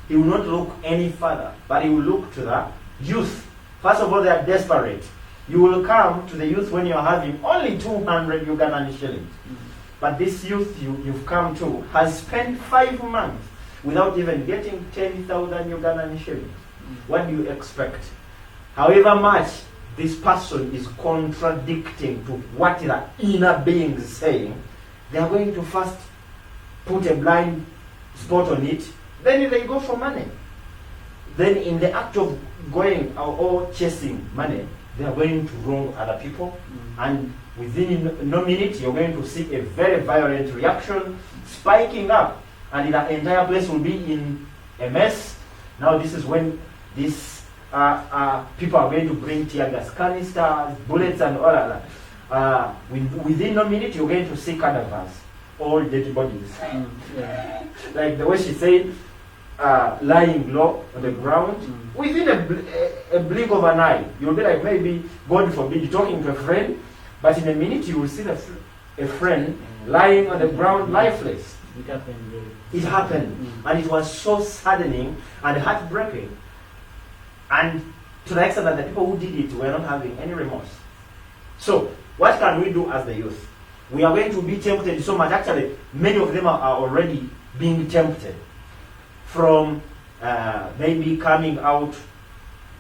he will not look any further, but he will look to the youth. First of all, they are desperate. You will come to the youth when you are having only 200 Ugandan shillings. But this youth you've come to has spent 5 months without even getting 10,000 Ugandan shillings. What do you expect? However much this person is contradicting to what the inner being is saying, they are going to first put a blind spot on it, then they go for money. Then in the act of going or chasing money, they are going to wrong other people, and within no minute you're going to see a very violent reaction spiking up, and the entire place will be in a mess. Now this is when these people are going to bring tear gas canisters, bullets and all of that. Within no minute you're going to see cadavers, all dead bodies. Like the way she said, lying low on the ground. Within a blink of an eye, you'll be like, maybe, God forbid, you're talking to a friend, but in a minute you will see a friend lying on the ground lifeless. It happened. And it was so saddening and heartbreaking. And to the extent that the people who did it were not having any remorse. So, what can we do as the youth? We are going to be tempted so much. Actually, many of them are already being tempted from maybe coming out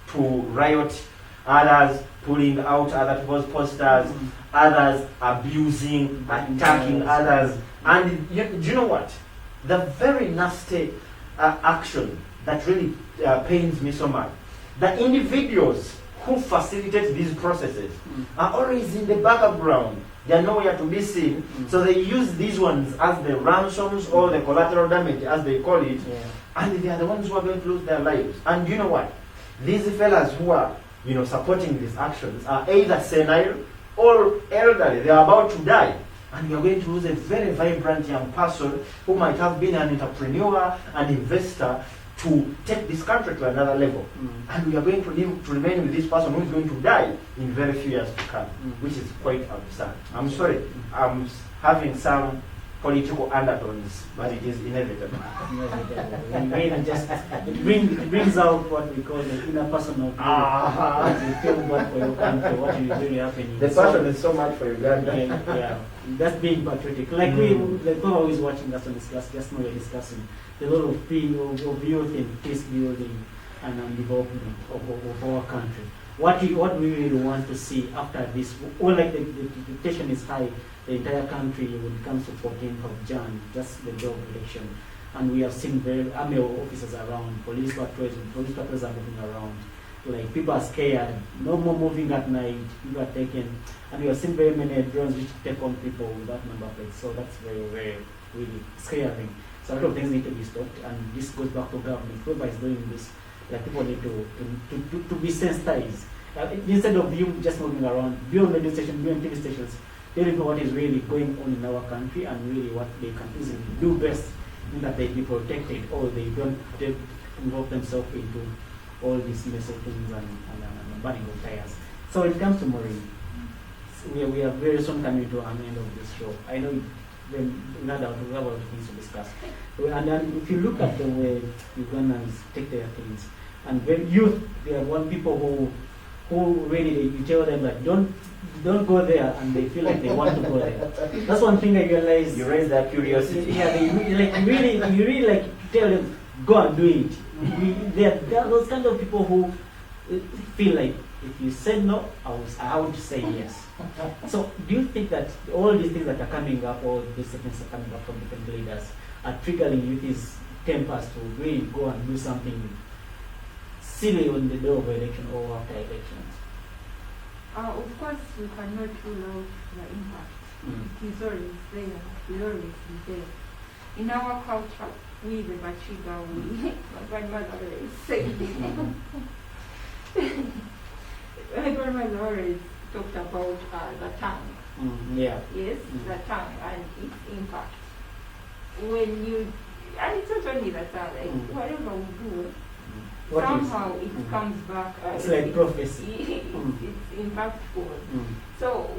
to riot, others pulling out other people's posters, others abusing, attacking others. And do you know what? The very nasty action that really pains me so much. The individuals who facilitate these processes are always in the background. They are nowhere to be seen, so they use these ones as the ransoms or the collateral damage, as they call it, and they are the ones who are going to lose their lives. And you know what? These fellas who are, supporting these actions are either senile or elderly. They are about to die. And we are going to lose a very vibrant young person who might have been an entrepreneur, an investor, to take this country to another level. And we are going to remain with this person who is going to die in very few years to come, which is quite absurd. I'm sorry, I'm having some political undertones, but it is inevitable. It brings out what we call the inner personal feeling. You feel what for your country, what is really happening. The passion is so much for Uganda. Yeah, that's being patriotic. Like we're always watching us on this class, just now we're discussing the role of youth in peace building and development of our country. What we really want to see after this, the tension is high, the entire country when it comes to 14th of Jan, just the day of election. And we have seen very army officers around, police patrols are moving around. Like people are scared, no more moving at night, people are taken. And we have seen very many drones which take on people without number plates. So that's very, very, really scary. So a lot of things need to be stopped, and this goes back to government. Whoever is doing this, like people need to be sensitized. Instead of you just moving around, beyond radio stations, beyond TV stations, they know what is really going on in our country and really what they can easily do best in that they be protected or they don't involve themselves into all these messy things and burning of tires. So when it comes to Maureen, we are very soon coming to an end of this show. I know we have a lot of things to discuss. And then if you look at the way Ugandans take their things, and when youth, they are one people who really, you tell them that don't go there, and they feel like they want to go there. That's one thing I realized. You raise their curiosity. Yeah, you really like tell them, go and do it. There are those kind of people who feel like if you said no, I would say yes. So do you think that all these things that are coming up, all these statements are coming up from different leaders, are triggering youth's tempers to really go and do something silly on the day of election or after elections? Of course, we cannot rule out the impact. It is always there. It will always be there. In our culture, we the Bachiga, my grandmother always said this. My grandmother always talked about the tongue. Yeah. Yes, the tongue and its impact. When you, and it's not only the tongue, like whatever we do, somehow it comes back. It's like prophecy. It's impactful. So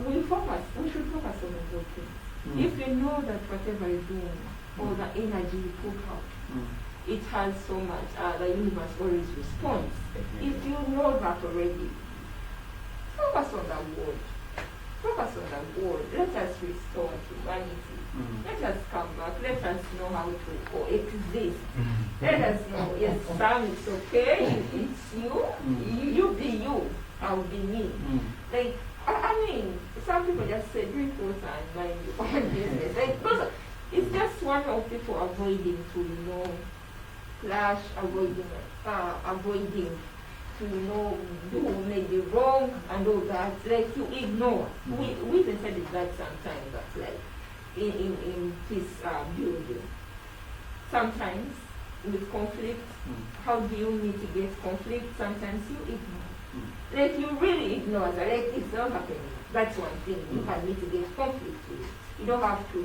we should focus on the good things. If you know that whatever you're doing, all the energy you put out, it has so much, the universe always responds. If you know that already, focus on the word. Focus on the word. Let us restore humanity. Let us come back. Let us know how to coexist. Let us know, yes, Sam, it's okay. It's you. You be you. I'll be me. Like, I mean, some people just say drink water and mind your own business. Like, because it's just one of people avoiding to, clash, avoiding to, do maybe wrong and all that. Like, you ignore. We even said it that sometimes, that like, in this building. Sometimes with conflict, how do you mitigate conflict? Sometimes you ignore. Like you really ignore that. Like it's not happening. That's one thing you can mitigate conflict with. You don't have to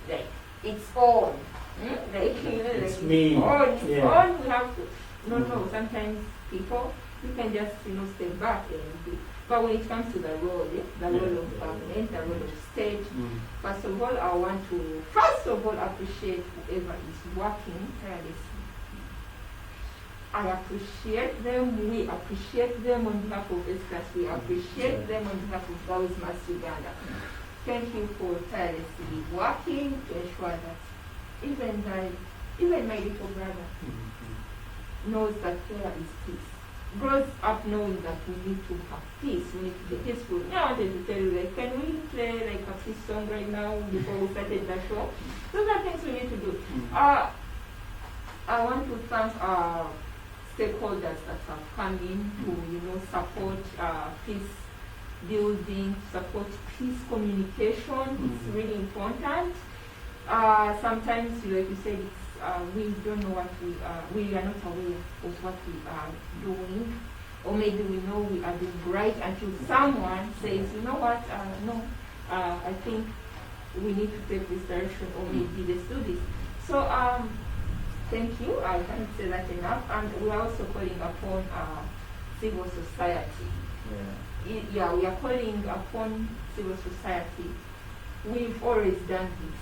like it's on. Like it's me. On. We have to. No. Sometimes people you can just step back and. But when it comes to the role of government, the role of state, first of all, I want to appreciate whoever is working tirelessly. I appreciate them. We appreciate them on behalf of S-Class. We appreciate them on behalf of Girls Mass Uganda. Thank you for tirelessly working to ensure that even my little brother knows that there is peace. Grows up knowing that we need to have peace, we need to be peaceful. I wanted to tell you, like, can we play like a peace song right now before we started the show? Those are things we need to do. I want to thank our stakeholders that have come in to, support peace building, support peace communication. It's really important. Sometimes, like you said, we don't know what we are not aware of what we are doing, or maybe we know we are doing right until someone says, you know what, no, I think we need to take this direction, or maybe let's do this. So, thank you. I can't say that enough. And we are also calling upon civil society. Yeah, we are calling upon civil society. We've always done this.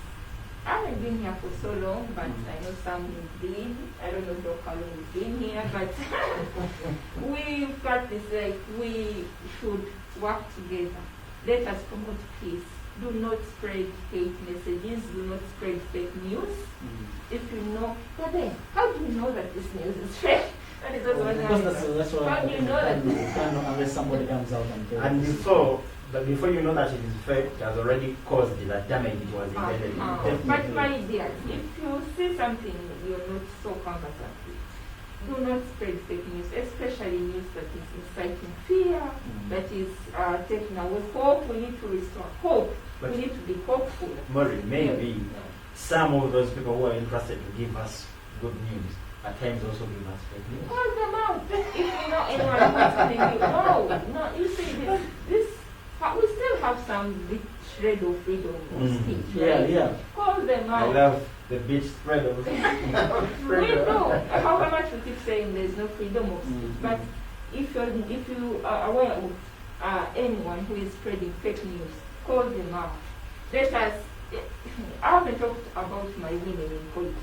I haven't been here for so long, but I know some have been. I don't know how long we've been here, but we've got this, like, we should work together. Let us promote peace. Do not spread hate messages. Do not spread fake news. If you know, but then, how do you know that this news is fake? That is also That's what how do you know that? unless somebody comes out and tells And you. before you know that it is fake, it has already caused the damage it was intended. But my dear, if you see something you're not so conversant with, do not spread fake news, especially news that is inciting fear, that is taking away hope. We need to restore hope. But we need to be hopeful. Murray, maybe some of those people who are interested to give us good news at times also give us fake news. Call them out. If you know anyone who is telling you, no, you see this, we still have some bit shred of freedom of speech, right? Yeah. Call them I out. love the bit spread of We know. However much we keep saying there's no freedom of speech, but if you are aware of anyone who is spreading fake news, call them out. Let us. I haven't talked about my women in politics.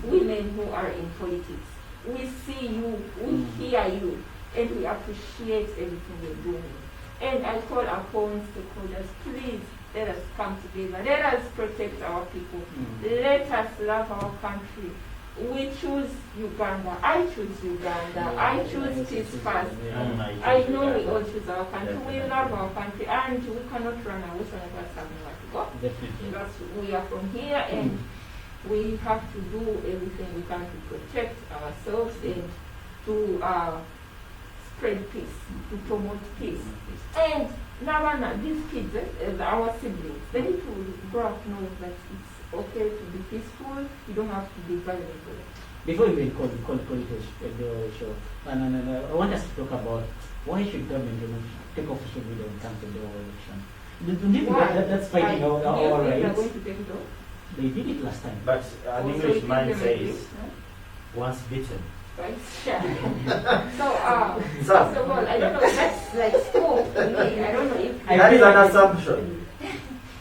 Women who are in politics. We see you, we hear you, and we appreciate everything you're doing. And I call upon stakeholders, please let us come together. Let us protect our people. Let us love our country. We choose Uganda. I choose Uganda. I choose peace first. I know we all choose our country. We love our country, and we cannot run away from us having to go. Definitely. Because we are from here, and we have to do everything we can to protect ourselves and to spread peace, to promote peace. And now, these kids, our siblings, they need to grow up knowing that it's okay to be peaceful. You don't have to be violent. Before we call the show, and I want us to talk about why should government take off social media when it comes to the election. Do you think that's fighting our rights? They're going to take it off? They did it last time. But an English man says, once bitten. Right? Yeah. So, first of all, I don't know if that's like school for me. I don't know if That is an assumption.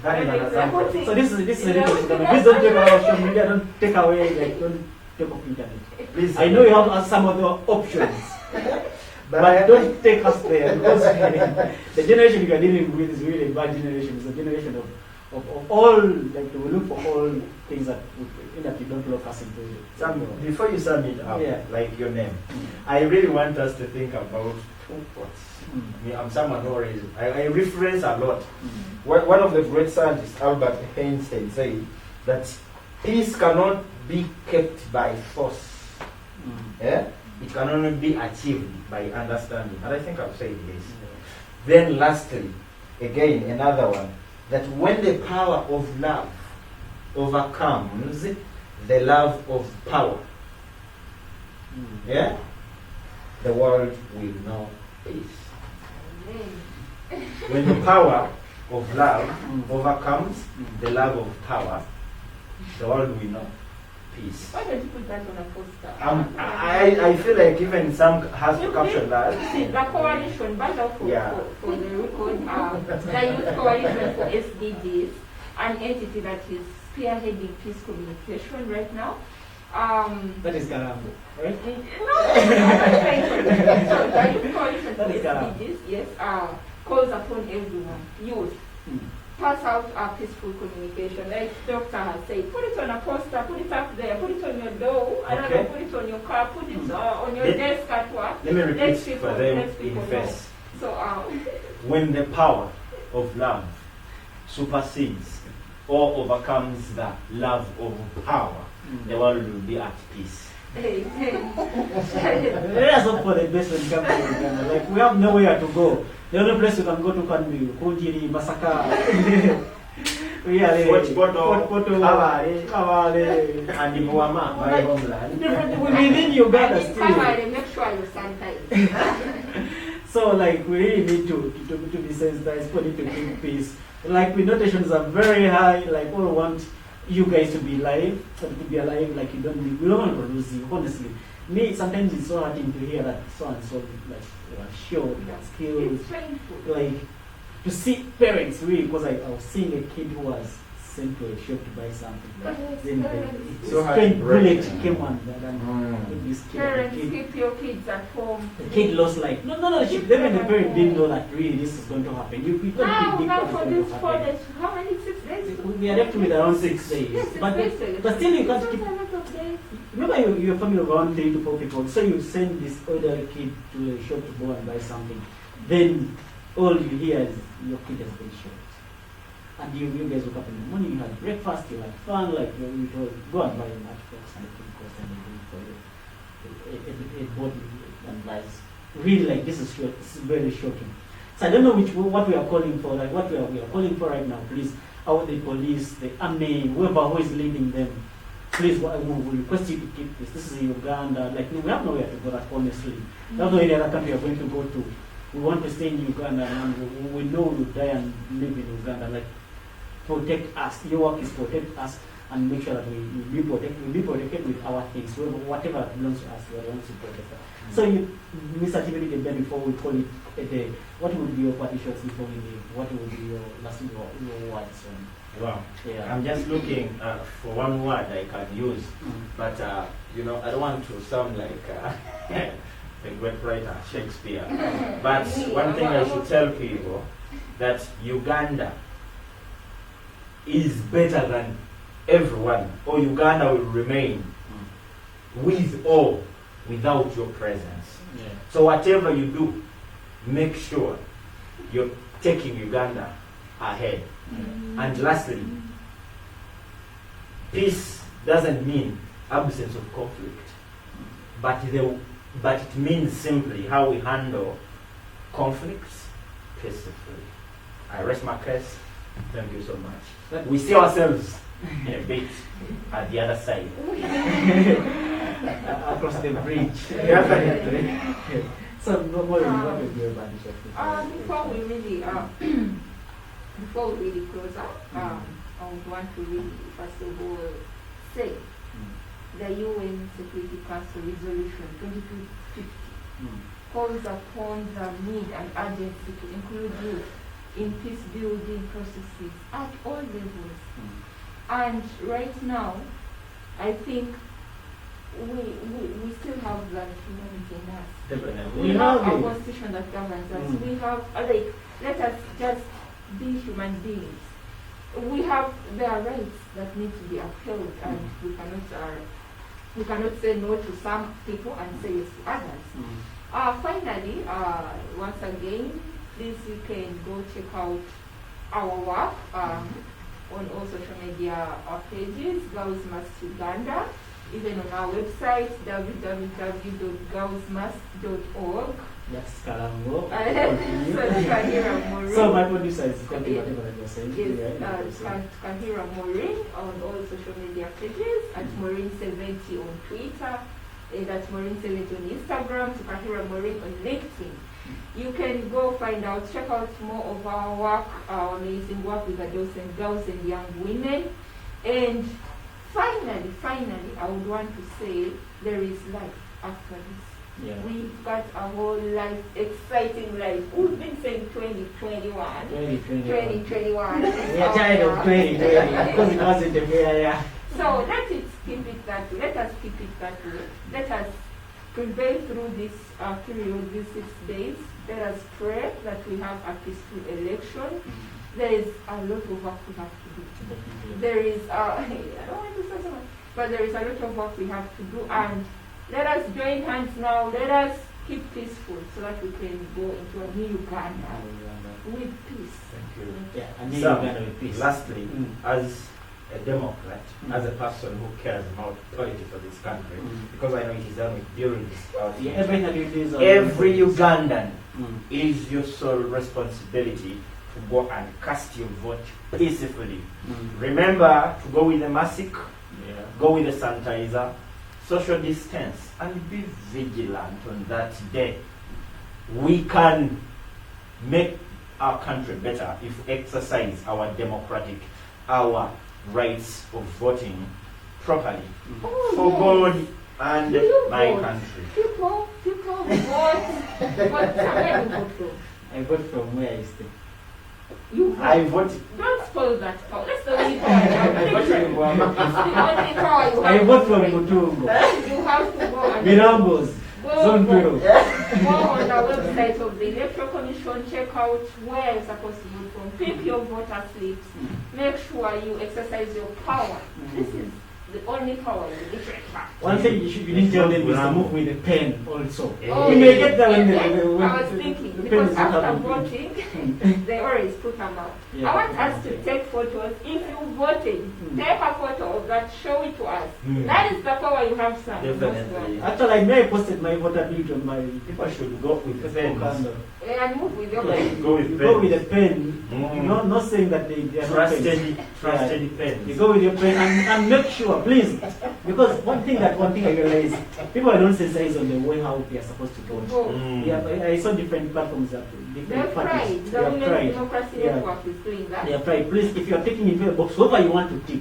That is an assumption. So this is a request. Please don't take away social media. Don't take away, don't take off internet. Please. I know you have some other options, but don't take us there, because the generation you are dealing with is really a bad generation. It's a generation of all, like, we look for all things that you don't lock us into. Before you sum it up, like your name, I really want us to think about two thoughts. I'm someone who always, I reference a lot. One of the great scientists, Albert Einstein, said that peace cannot be kept by force. It can only be achieved by understanding. And I think I've said this. Then lastly, again, another one, that when the power of love overcomes the love of power, the world will know peace. When the power of love overcomes the love of power, the world will know peace. Why don't you put that on a poster? I feel like even some has to capture that. See, the coalition, for the record, the Youth Coalition for SDGs, an entity that is spearheading peace communication right now. That is Garambo, right? No, so the Youth Coalition for SDGs, yes, calls upon everyone, youth, pass out our peaceful communication. Like Doctor has said, put it on a poster, put it up there, put it on your door, I don't know, put it on your car, put it on your desk at work. Let me repeat for them in verse. So, when the power of love supersedes or overcomes the love of power, the world will be at peace. Let us hope for the best when it comes to Uganda. Like, we have nowhere to go. The only place we can go to can be Kunjiri, Masaka. Poto, Kabale. and Ibuama, my homeland. Within Uganda And in still. Kabale, make sure you sanitize. So like we really need to be sensitized for it to keep peace. Like with notations are very high, like all want you guys to be alive, to be alive, like we don't want to lose you, honestly. Me, sometimes it's so hurting to hear that so and so like show their skills. It's painful. Like to see parents really, because I was seeing a kid who was sent to a shop to buy something. Then the So strange bullet heartbreaking. came on this kid. Parents, The kid keep your kids at home. the kid lost like no. Even the parent didn't know that really this is going to happen. You can't predict Now what's for going this to 4 happen. days, how many 6 days? We are left with around 6 days. Yes, But still you can't keep. a lot of days. Remember your family of around 3 to 4 people. So you send this older kid to a shop to go and buy something. Then all you hear is your kid has been shot. And you guys woke up in the morning, you had breakfast, you had fun, like you told, go and buy a matchbox and a food cost and they do it for you. A body and buys. Really like this is very shocking. So I don't know what we are calling for, like what we are calling for right now, please. The police, the army, whoever who is leading them, please, we request you to keep this. This is Uganda. Like, we have nowhere to go, that honestly. There's no any other country we are going to go to. We want to stay in Uganda, and we know we die and live in Uganda. Like, protect us. Your work is protect us and make sure that we be protected with our things. Whatever belongs to us, we are the ones to protect us. So, Mr. Tiberi, then before we call it a day, what would be your party shots before we leave? What would be your last your words? Wow. Yeah. I'm just looking for one word I can use, but I don't want to sound like a great writer, Shakespeare. But one thing I should tell people, that Uganda is better than everyone, or Uganda will remain with or without your presence. Yeah. So whatever you do, make sure you're taking Uganda ahead. And lastly, peace doesn't mean absence of conflict, but it means simply how we handle conflicts peacefully. I rest my case. Thank you so much. We see ourselves in a bit at the other side. Across the bridge. Definitely. So, what would be your party shot? Before we really close out, I would want to really, first of all, say the UN Security Council Resolution 2250 calls upon the need and urgency to include youth in peace building processes at all levels. And right now, I think we still have that humanity in us. Definitely. We have a constitution that governs us. We have, let us just be human beings. We have their rights that need to be upheld, and we cannot say no to some people and say yes to others. Finally, once again, please you can go check out our work on all social media pages, Girls Must Uganda, even on our website, www.girlsmust.org. Yes, Kalango. So my producer is copying whatever I was saying. yes, Kahira Maureen on all social media pages, at Maureen70 on Twitter, and at Maureen70 on Instagram, to Kahira Maureen on LinkedIn. You can go find out, check out more of our work, our amazing work with adults and girls and young women. And finally, I would want to say there is life after this. Yeah. We've got a whole life, exciting life. We've been saying 2021. 2021. We are tired of 2020 because it wasn't the way. Yeah. So let us keep it that way. Let us prevail through this period, these 6 days. Let us pray that we have a peaceful election. There is a lot of work we have to do. There is, I don't want to say so much, but there is a lot of work we have to do, and let us join hands now. Let us keep peaceful so that we can go into a new Uganda with peace. Thank you. Yeah, and then So, Uganda with peace. lastly, as a Democrat, as a person who cares about politics of this country, because I know it is done with bureaus. Yeah, everything that you do is Every Ugandan, Mm. it is your sole responsibility to go and cast your vote peacefully. Mm. Remember to go with the mask, Yeah. go with the sanitizer, social distance, and be vigilant on that day. We can make our country better if we exercise our our rights of voting properly Oh, for yes. God and Do you my vote? country. People vote. What where you vote from? I vote from where I stay. You vote. I vote. Don't spoil that power. That's the only power you have. I vote from Wama. It's the only power you have. I vote from Mutungo. You have to go and Mirambos. Zone go Bureau. on the website of the Electoral Commission, check out where you're supposed to vote from. Pick your voter slips. Make sure you exercise your power. This is the only power you literally have. One thing you didn't tell them is to move with a pen also. Oh, You may get that when yeah, the I was thinking, the pen because is not after having voting, they always put them out. Yeah. I want us to take photos. If you voted, take a photo of that, show it to us. That is the power you have, sir. Definitely. Actually, I may have posted my voter ability on my People should go with Facebook pens. handle. And move with your Yeah, pen. Go with you go with pens. a pen, not saying that they are not pens. Trusted You pens. go with your pen and make sure, please, because one thing I realize, people are not sensitized on the way how they are supposed to vote. Vote. Yeah, I saw different platforms that different They're parties. pride. The They are Women's pride. Democracy Yeah. Network is doing that. They are pride. Please, if you are taking into a box, whoever you want to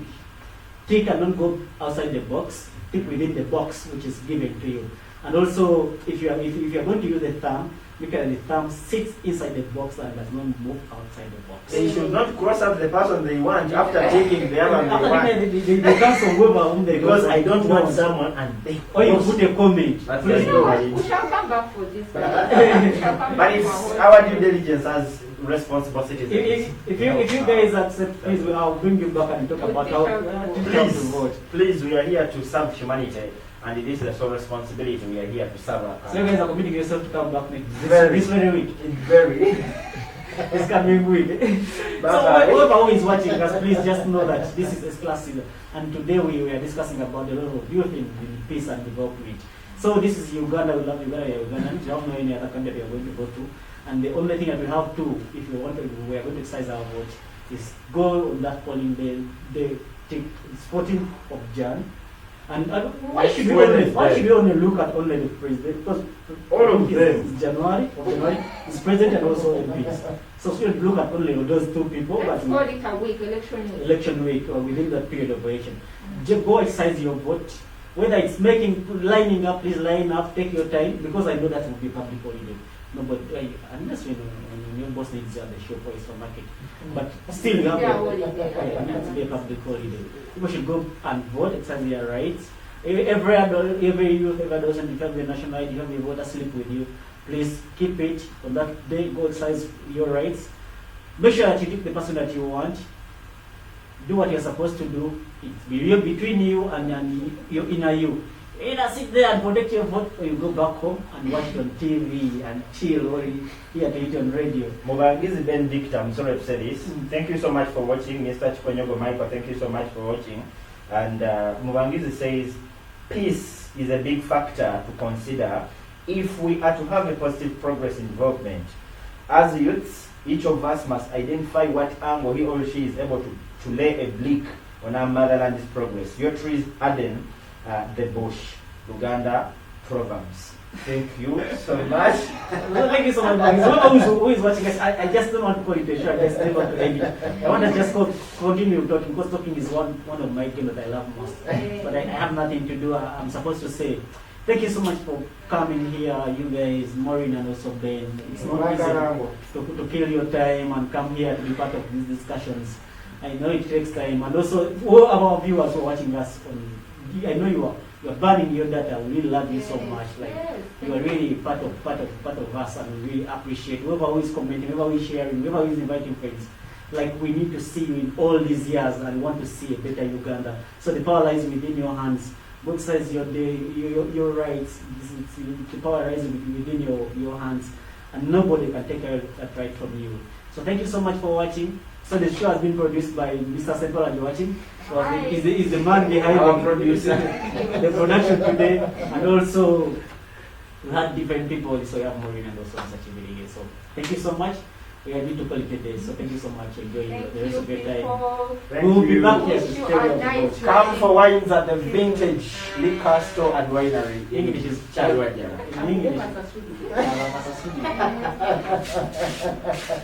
tick and don't go outside the box. Tick within the box which is given to you. And also, if you are going to use the thumb, make sure the thumb sits inside the box and does not move outside the box. They should not cross out the person they want after taking the other After they want. they cancel whoever whom they Because don't I don't want want. someone and they Or you put a comment. That's Please right. No, go. we shall come back for this. We shall come But back it's for our due diligence as responsible citizens. If you guys accept, please, I'll bring you back and talk about how to vote. Please, we are here to serve humanity, and it is the sole responsibility. We are here to serve our So you guys are committing yourself to come back next Very. this very week. Very. This coming week. So Bye-bye. whoever who is watching us, please just know that this is S-Class season. And today we are discussing about the role of youth in peace and development. So this is Uganda. We love Uganda. We are Ugandans. We don't know any other country we are going to go to. And the only thing that we have to, if we want to, we are going to exercise our vote, is go on that polling day, it's 14th of Jan. And why should we only look at only the president? Because All of them. is January, is president and also MPs. So we should look at only those two people, but Let's call it a week, election week. or within that period of election. Just go exercise your vote. Whether it's lining up, please line up, take your time, because I know that will be public holiday. Nobody, unless when your boss needs the show for his market. But still, you have Yeah, it needs to be a public holiday. People should go and vote, exercise their rights. Every adult, every youth, every adolescent, if you have a national ID, you have a voter slip with you, please keep it on that day, go exercise your rights. Make sure that you pick the person that you want. Do what you're supposed to do. It's between you and your inner you. Either sit there and protect your vote, or you go back home and watch it on TV and chill, or hear it on radio. Mubangizi Ben Victor, I'm sorry to say this. Mm. Thank you so much for watching. Mr. Chikonyogo Michael, thank you so much for watching. And Mubangizi says, peace is a big factor to consider if we are to have a positive progress in development. As youths, each of us must identify what angle he or she is able to lay a blick on our motherland's progress. Your trees harden the bush. Uganda Proverbs. Thank you so much. Thank you so much, guys. Who is watching us, I just don't want to call it a show, I just don't want to end it. I want to just continue talking, because talking is one of my things that I love most. But I have nothing to do. I'm supposed to say, thank you so much for coming here, you guys, Maureen and also Ben. It's not easy to kill your time and come here to be part of these discussions. I know it takes time, and also all our viewers who are watching us, I know you are burning your data. We really love you so much. Like you are really part of us, and we really appreciate whoever who is commenting, whoever who is sharing, whoever who is inviting friends. Like we need to see you in all these years, and want to see a better Uganda. So the power lies within your hands. Both sides your day, your rights. The power lies within your hands, and nobody can take that right from you. So thank you so much for watching. So the show has been produced by Mr. Semple, are you watching? So he's the man behind Our the producer. the production today, and also we had different people. So we have Maureen and also Mr. Chibilige. So thank you so much. We are going to call it a day. So thank you so much. Enjoy Thank the rest you, of your time. people. We will be back here to Wish you tell you a about nice Come for wines at the Vintage Liquor Store and Winery. English is Chalwadja. in English. Pastor Sudi. Pastor Sudi.